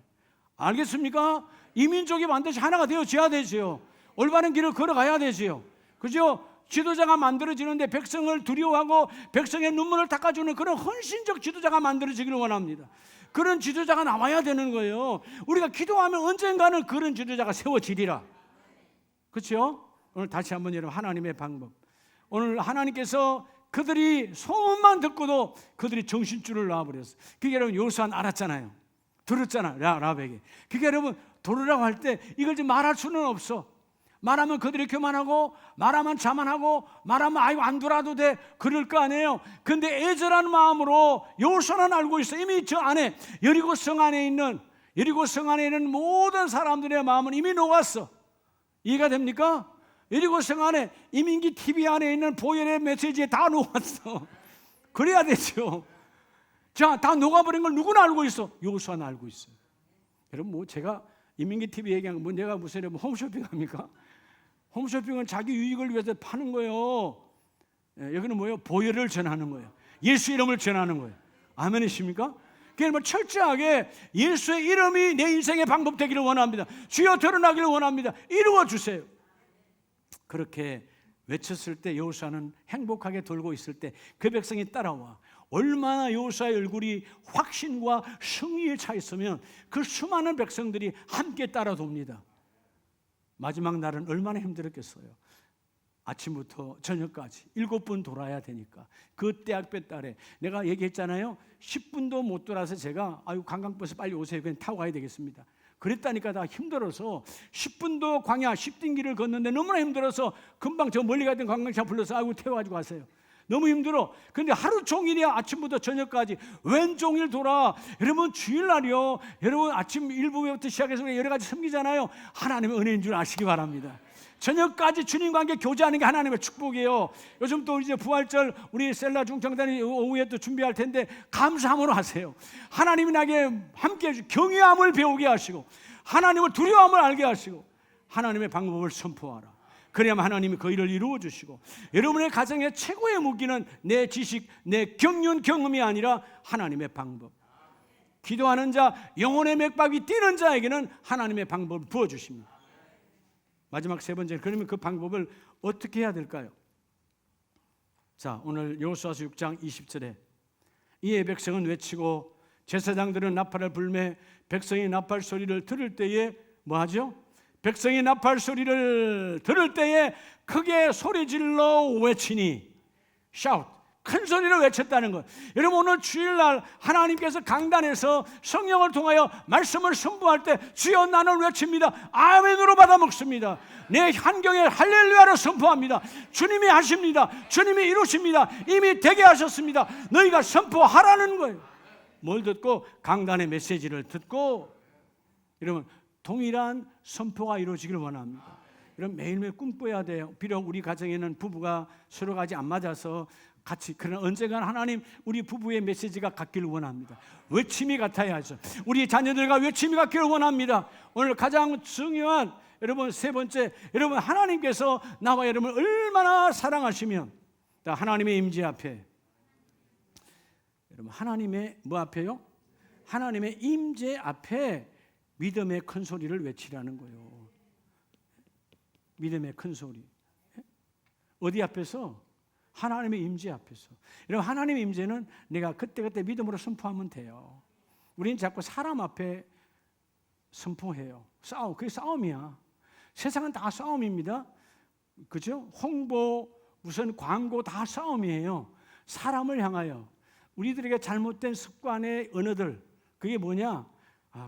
알겠습니까? 이 민족이 반드시 하나가 되어져야 되지요. 올바른 길을 걸어가야 되지요. 그죠? 지도자가 만들어지는데 백성을 두려워하고 백성의 눈물을 닦아주는 그런 헌신적 지도자가 만들어지기를 원합니다. 그런 지도자가 나와야 되는 거예요. 우리가 기도하면 언젠가는 그런 지도자가 세워지리라. 그렇죠? 오늘 다시 한번 여러분 하나님의 방법. 오늘 하나님께서 그들이 소문만 듣고도 그들이 정신줄을 놔버렸어요. 그게 여러분 여호수아는 알았잖아요. 들었잖아요. 라합에게. 그게 여러분 도르라고 할 때 이걸 좀 말할 수는 없어. 말하면 그들이 교만하고 말하면 자만하고 말하면 아이고 안 돌아도 돼 그럴 거 아니에요. 근데 애절한 마음으로 여호수아는 알고 있어. 이미 저 안에 여리고 성 안에 있는 모든 사람들의 마음은 이미 녹았어. 이해가 됩니까? 여리고 성 안에 이민기 TV 안에 있는 보혈의 메시지에 다 녹았어. 그래야 되죠. 자, 다 녹아버린 걸 누구나 알고 있어? 여호수아는 알고 있어요. 여러분 제가 이민기 TV 얘기한 거 내가 무슨 홈쇼핑 합니까? 홈쇼핑은 자기 유익을 위해서 파는 거예요. 여기는 뭐예요? 보혈을 전하는 거예요. 예수 이름을 전하는 거예요. 아멘이십니까? 그러니까 철저하게 예수의 이름이 내 인생의 방법 되기를 원합니다. 주여 드러나기를 원합니다. 이루어 주세요. 그렇게 외쳤을 때 여호수아는 행복하게 돌고 있을 때 그 백성이 따라와. 얼마나 여호수아의 얼굴이 확신과 승리에 차 있으면 그 수많은 백성들이 함께 따라 돕니다. 마지막 날은 얼마나 힘들었겠어요. 아침부터 저녁까지 7번 돌아야 되니까 그 때학볕 달에 내가 얘기했잖아요. 10분도 못 돌아서 제가 관광버스 빨리 오세요. 그냥 타고 가야 되겠습니다. 그랬다니까 다 힘들어서 10분도 광야 10딩 길을 걷는데 너무나 힘들어서 금방 저 멀리 가던 관광차 불러서 태워가지고 가세요. 너무 힘들어. 근데 하루 종일이야. 아침부터 저녁까지 왼종일 돌아. 여러분 주일날이요, 여러분 아침 일부부터 시작해서 여러 가지 섬기잖아요. 하나님의 은혜인 줄 아시기 바랍니다. 저녁까지 주님과 함께 교제하는 게 하나님의 축복이에요. 요즘 또 이제 부활절 우리 셀라 중창단이 오후에 또 준비할 텐데 감사함으로 하세요. 하나님이 나에게 함께 경외함을 배우게 하시고 하나님을 두려움을 알게 하시고 하나님의 방법을 선포하라. 그래야만 하나님이 그 일을 이루어 주시고, 여러분의 가정의 최고의 무기는 내 지식, 내 경륜, 경험이 아니라 하나님의 방법. 기도하는 자, 영혼의 맥박이 뛰는 자에게는 하나님의 방법을 부어주십니다. 마지막 세 번째, 그러면 그 방법을 어떻게 해야 될까요? 자, 오늘 여호수아서 6장 20절에 이에 백성은 외치고 제사장들은 나팔을 불매 백성이 나팔 소리를 들을 때에 뭐하죠? 백성이 나팔 소리를 들을 때에 크게 소리질러 외치니, shout, 큰 소리로 외쳤다는 것. 여러분 오늘 주일날 하나님께서 강단에서 성령을 통하여 말씀을 선포할 때 주여 나는 외칩니다. 아멘으로 받아 먹습니다. 내 환경에 할렐루야로 선포합니다. 주님이 하십니다. 주님이 이루십니다. 이미 되게 하셨습니다. 너희가 선포하라는 거예요. 뭘 듣고? 강단의 메시지를 듣고. 여러분 동일한 선포가 이루어지길 원합니다. 여러분 매일매일 꿈꿔야 돼요. 비록 우리 가정에는 부부가 서로가 아직 안 맞아서 같이, 그러나 언젠가 하나님 우리 부부의 메시지가 같기를 원합니다. 외침이 같아야죠. 우리 자녀들과 외침이 같기를 원합니다. 오늘 가장 중요한 여러분 세 번째, 여러분 하나님께서 나와 여러분을 얼마나 사랑하시면 하나님의 임재 앞에, 여러분 하나님의 뭐 앞에요? 하나님의 임재 앞에 믿음의 큰 소리를 외치라는 거예요. 믿음의 큰 소리. 어디 앞에서? 하나님의 임재 앞에서. 여러분 하나님의 임재는 내가 그때그때 믿음으로 선포하면 돼요. 우리는 자꾸 사람 앞에 선포해요. 싸움, 그게 싸움이야. 세상은 다 싸움입니다. 그죠? 홍보, 우선 광고 다 싸움이에요. 사람을 향하여 우리들에게 잘못된 습관의 언어들, 그게 뭐냐?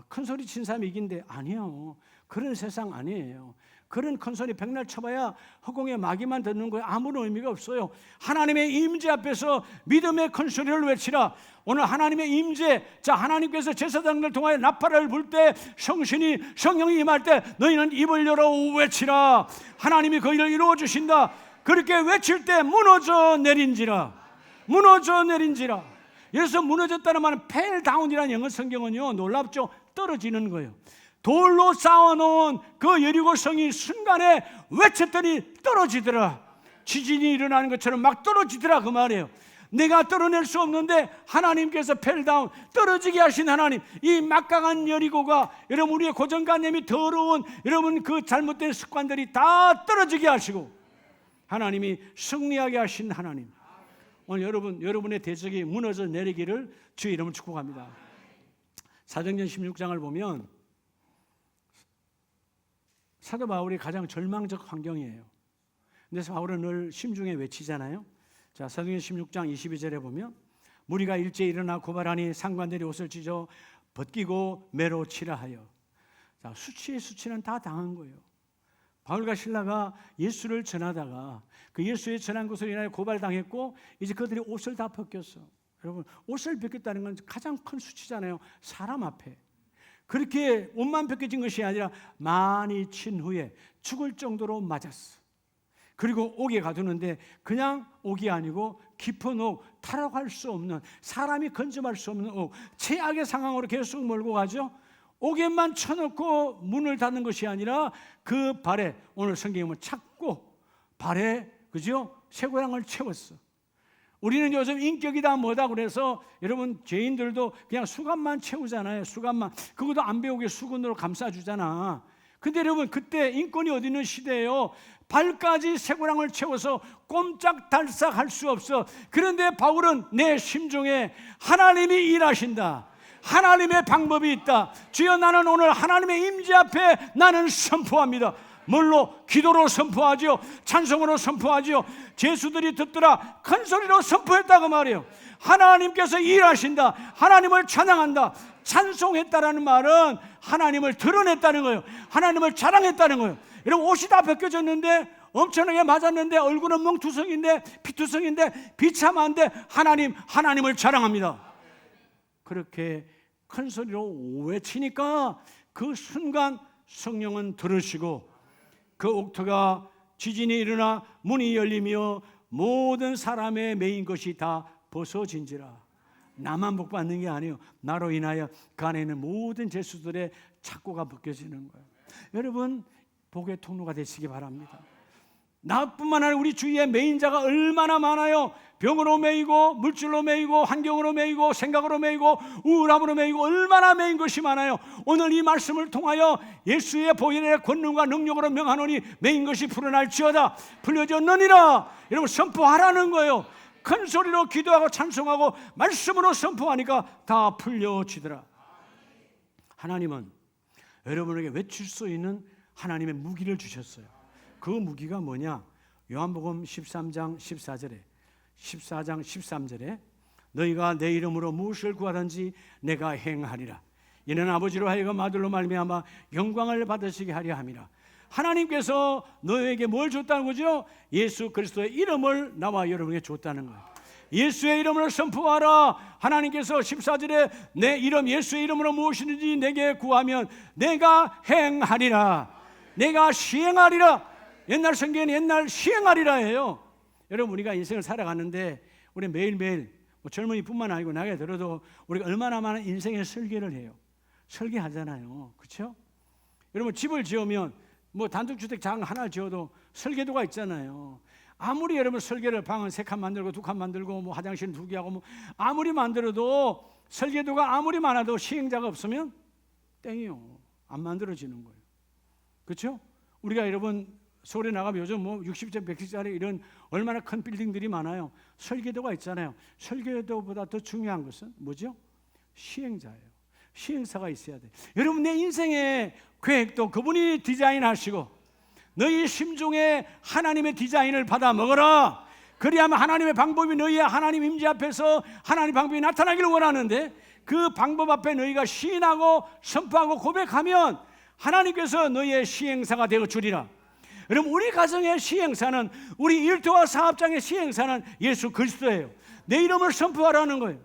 큰 소리 친 사람이 이긴데, 아니요. 그런 세상 아니에요. 그런 큰 소리 백날 쳐봐야 허공에 마귀만 듣는 거에 아무런 의미가 없어요. 하나님의 임재 앞에서 믿음의 큰 소리를 외치라. 오늘 하나님의 임재, 자 하나님께서 제사장들 통하여 나팔을 불 때, 성령이 임할 때 너희는 입을 열어 외치라. 하나님이 그 일을 이루어 주신다. 그렇게 외칠 때 무너져 내린지라. 무너져 내린지라. 여기서 무너졌다는 말은 펠 다운이라는 영어 성경은요, 놀랍죠? 떨어지는 거예요. 돌로 쌓아놓은 그 여리고 성이 순간에 외쳤더니 떨어지더라. 지진이 일어나는 것처럼 막 떨어지더라, 그 말이에요. 내가 떨어낼 수 없는데 하나님께서 펠다운, 떨어지게 하신 하나님, 이 막강한 여리고가 여러분 우리의 고정관념이 더러운 여러분 그 잘못된 습관들이 다 떨어지게 하시고 하나님이 승리하게 하신 하나님, 오늘 여러분의 대적이 무너져 내리기를 주의 이름으로 축복합니다. 사도행전 16장을 보면 사도 바울이 가장 절망적 환경이에요. 그래서 바울은 늘 심중에 외치잖아요. 자, 사도행전 16장 22절에 보면 무리가 일제히 일어나 고발하니 상관들이 옷을 찢어 벗기고 매로 치라 하여. 자, 수치의 수치는 다 당한 거예요. 바울과 실라가 예수를 전하다가 그 예수의 전한 것으로 인하여 고발당했고 이제 그들이 옷을 다 벗겼어. 여러분 옷을 벗겼다는 건 가장 큰 수치잖아요. 사람 앞에. 그렇게 옷만 벗겨진 것이 아니라 많이 친 후에 죽을 정도로 맞았어. 그리고 옥에 가두는데 그냥 옥이 아니고 깊은 옥, 타락할 수 없는, 사람이 건져갈 수 없는 옥, 최악의 상황으로 계속 몰고 가죠. 옥에만 쳐놓고 문을 닫는 것이 아니라 그 발에, 오늘 성경에 보면 찾고 발에, 그죠? 쇠고랑을 채웠어. 우리는 요즘 인격이다 뭐다 그래서 여러분 죄인들도 그냥 수갑만 채우잖아요. 수갑만. 그것도 안 배우게 수건으로 감싸주잖아. 근데 여러분 그때 인권이 어디 있는 시대예요. 발까지 쇠고랑을 채워서 꼼짝달싹 할 수 없어. 그런데 바울은 내 심중에 하나님이 일하신다, 하나님의 방법이 있다. 주여 나는 오늘 하나님의 임재 앞에 나는 선포합니다. 뭘로? 기도로 선포하지요. 찬송으로 선포하지요. 제수들이 듣더라 큰 소리로 선포했다고 말이에요. 하나님께서 일하신다, 하나님을 찬양한다. 찬송했다라는 말은 하나님을 드러냈다는 거예요. 하나님을 자랑했다는 거예요. 여러분 옷이 다 벗겨졌는데 엄청나게 맞았는데 얼굴은 멍투성인데 피투성인데 비참한데 하나님을 자랑합니다. 그렇게 큰 소리로 외치니까 그 순간 성령은 들으시고 그 옥토가 지진이 일어나 문이 열리며 모든 사람의 매인 것이 다 벗어진지라. 나만 복 받는 게 아니에요. 나로 인하여 그 안에 있는 모든 죄수들의 착고가 벗겨지는 거예요. 여러분, 복의 통로가 되시기 바랍니다. 나뿐만 아니라 우리 주위에 매인자가 얼마나 많아요. 병으로 매이고 물질로 매이고 환경으로 매이고 생각으로 매이고 우울함으로 매이고 얼마나 매인 것이 많아요. 오늘 이 말씀을 통하여 예수의 보혈의 권능과 능력으로 명하노니 매인 것이 풀어날지어다 풀려졌느니라. 여러분, 선포하라는 거예요. 큰 소리로 기도하고 찬송하고 말씀으로 선포하니까 다 풀려지더라. 하나님은 여러분에게 외칠 수 있는 하나님의 무기를 주셨어요. 그 무기가 뭐냐? 요한복음 13장 13절에 너희가 내 이름으로 무엇을 구하든지 내가 행하리라. 이는 아버지로 하여금 아들로 말미암아 영광을 받으시게 하려 함이라. 하나님께서 너희에게 뭘 줬다는 거죠? 예수 그리스도의 이름을 나와 여러분에게 줬다는 거예요. 예수의 이름을 선포하라. 하나님께서 14절에 내 이름 예수의 이름으로 무엇이든지 내게 구하면 내가 행하리라. 내가 시행하리라. 옛날 성경에는 옛날 시행하리라예요. 여러분, 우리가 인생을 살아가는데 우리 매일매일 젊은이뿐만 아니고 나이가 들어도 우리가 얼마나 많은 인생의 설계를 해요. 설계하잖아요. 그렇죠? 여러분, 집을 지으면 단독주택 장 하나 지어도 설계도가 있잖아요. 아무리 여러분 설계를 방은 3칸 만들고 2칸 만들고 화장실 2개 하고 아무리 만들어도 설계도가 아무리 많아도 시행자가 없으면 땡이요. 안 만들어지는 거예요. 그렇죠? 우리가 여러분 서울에 나가면 요즘 60층, 100층짜리 이런 얼마나 큰 빌딩들이 많아요. 설계도가 있잖아요. 설계도보다 더 중요한 것은 뭐죠? 시행자예요. 시행사가 있어야 돼. 여러분, 내 인생의 계획도 그분이 디자인하시고 너희 심중에 하나님의 디자인을 받아 먹어라. 그리하면 하나님의 방법이 너희의 하나님 임재 앞에서 하나님 방법이 나타나기를 원하는데 그 방법 앞에 너희가 시인하고 선포하고 고백하면 하나님께서 너희의 시행사가 되어 주리라. 여러분, 우리 가정의 시행사는, 우리 일터와 사업장의 시행사는 예수 그리스도예요. 내 이름을 선포하라는 거예요.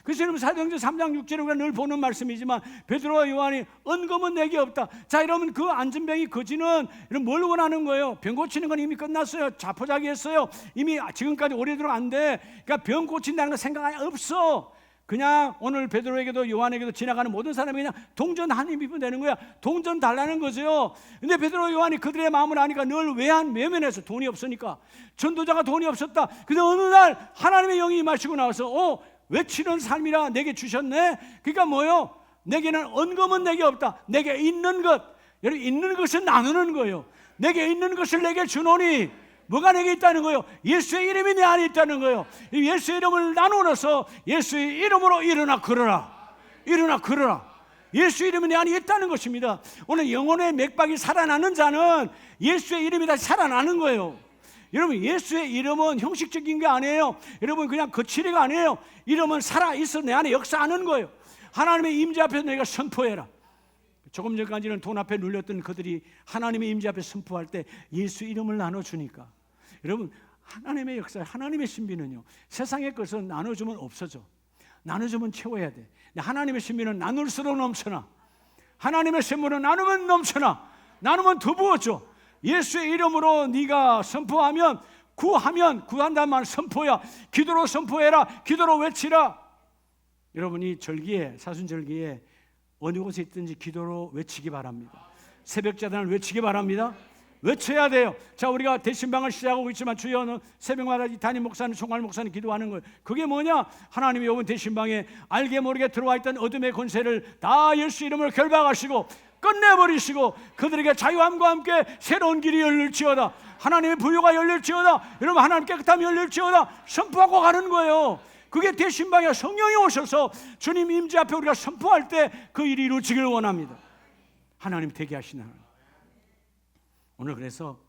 그래서 여러분, 사도행전 3장 6절에 우리가 늘 보는 말씀이지만 베드로와 요한이 언금은 내게 없다. 자, 여러분, 그 안전병이 거지는 뭘 원하는 거예요? 병 고치는 건 이미 끝났어요. 자포자기했어요. 이미 지금까지 오래도록 안 돼. 그러니까 병 고친다는 거 생각 아예 없어. 그냥 오늘 베드로에게도 요한에게도 지나가는 모든 사람이 그냥 동전 한 입이면 되는 거야. 동전 달라는 거죠. 근데 베드로 요한이 그들의 마음을 아니까 늘 외면해서 돈이 없으니까 전도자가 돈이 없었다. 근데 어느 날 하나님의 영이 임하시고 나와서 외치는 삶이라 내게 주셨네. 그러니까 뭐요? 내게는 언금은 내게 없다. 내게 있는 것, 여러분, 있는 것을 나누는 거예요. 내게 있는 것을 내게 주노니 뭐가 내게 있다는 거예요? 예수의 이름이 내 안에 있다는 거예요. 예수의 이름을 나누어서 예수의 이름으로 일어나 걸어라. 일어나 걸어라. 예수의 이름이 내 안에 있다는 것입니다. 오늘 영혼의 맥박이 살아나는 자는 예수의 이름이 다시 살아나는 거예요. 여러분, 예수의 이름은 형식적인 게 아니에요. 여러분, 그냥 거칠이가 아니에요. 이름은 살아있어 내 안에 역사하는 거예요. 하나님의 임재 앞에서 내가 선포해라. 조금 전까지는 돈 앞에 눌렸던 그들이 하나님의 임재 앞에 선포할 때 예수 이름을 나눠주니까, 여러분, 하나님의 역사, 하나님의 신비는요, 세상의 것은 나눠주면 없어져. 나눠주면 채워야 돼. 하나님의 신비는 나눌수록 넘쳐나. 하나님의 선물은 나누면 넘쳐나. 나누면 더 부어져. 예수의 이름으로 네가 선포하면, 구한다는 말 선포야. 기도로 선포해라. 기도로 외치라. 여러분이 절기에, 사순절기에 어느 곳에 있든지 기도로 외치기 바랍니다. 새벽자단을 외치기 바랍니다. 외쳐야 돼요. 자, 우리가 대신방을 시작하고 있지만 주여, 새벽마다 담임 목사님, 총괄 목사님 기도하는 거예요. 그게 뭐냐? 하나님이 이번 대신방에 알게 모르게 들어와 있던 어둠의 권세를 다 예수 이름으로 결박하시고 끝내버리시고 그들에게 자유함과 함께 새로운 길이 열릴지어다. 하나님의 부유가 열릴지어다. 여러분, 하나님 깨끗함이 열릴지어다. 선포하고 가는 거예요. 그게 대신방에 성령이 오셔서 주님 임재 앞에 우리가 선포할 때 그 일이 이루어지기를 원합니다. 하나님 되게 하시는 하나님. 오늘 그래서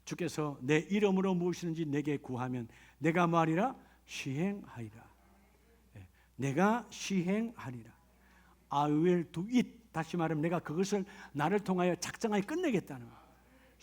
주께서 내 이름으로 무엇이든지 내게 구하면 내가 말이라 시행하리라. 내가 시행하리라. I will do it. 다시 말하면 내가 그것을 나를 통하여 작정하여 끝내겠다는 거예요.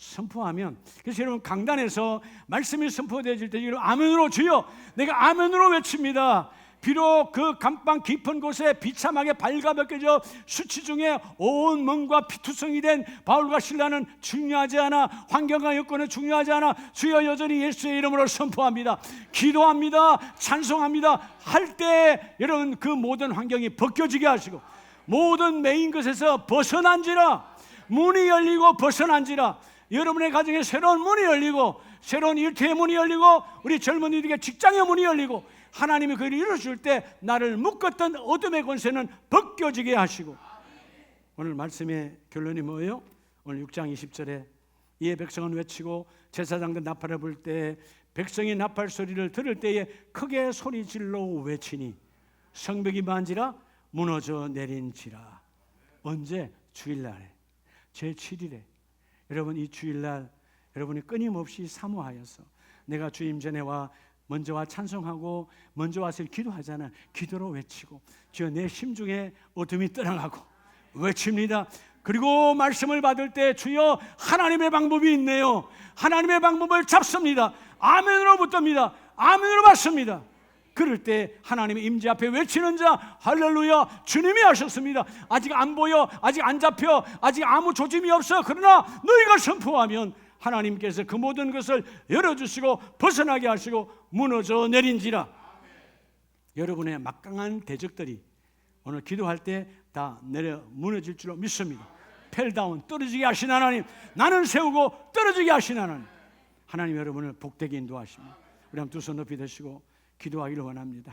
선포하면, 그래서 여러분 강단에서 말씀이 선포되어질 때 여러분 아멘으로 주여, 내가 아멘으로 외칩니다. 비록 그 감방 깊은 곳에 비참하게 발가벗겨져 수치 중에 온 몸과 피투성이 된 바울과 실라는 중요하지 않아, 환경과 여건은 중요하지 않아, 주여 여전히 예수의 이름으로 선포합니다. 기도합니다. 찬송합니다. 할 때 여러분 그 모든 환경이 벗겨지게 하시고 모든 매인 것에서 벗어난지라, 문이 열리고 벗어난지라, 여러분의 가정에 새로운 문이 열리고, 새로운 일터의 문이 열리고, 우리 젊은이들에게 직장의 문이 열리고, 하나님이 그를 이루어줄 때 나를 묶었던 어둠의 권세는 벗겨지게 하시고. 오늘 말씀의 결론이 뭐예요? 오늘 6장 20절에 이에 백성은 외치고 제사장들 나팔을 불 때 백성이 나팔 소리를 들을 때에 크게 소리질러 외치니 성벽이 만지라 무너져 내린지라. 언제? 주일날에, 제7일에. 여러분 이 주일날 여러분이 끊임없이 사모하여서, 내가 주임 전에 먼저 와 찬송하고 먼저 와서 기도하잖아요. 기도로 외치고, 주여 내 심중에 어둠이 떠나가고 외칩니다. 그리고 말씀을 받을 때 주여 하나님의 방법이 있네요. 하나님의 방법을 잡습니다. 아멘으로 붙듭니다. 아멘으로 받습니다. 그럴 때 하나님의 임재 앞에 외치는 자, 할렐루야, 주님이 하셨습니다. 아직 안 보여, 아직 안 잡혀, 아직 아무 조짐이 없어. 그러나 너희가 선포하면 하나님께서 그 모든 것을 열어주시고 벗어나게 하시고 무너져 내린지라. 여러분의 막강한 대적들이 오늘 기도할 때 다 내려 무너질 줄로 믿습니다. 펠다운, 떨어지게 하신 하나님, 나는 세우고 떨어지게 하신 하나님, 하나님 여러분을 복되게 인도하십니다. 우리 한번 두 손 높이 드시고 기도하기를 원합니다.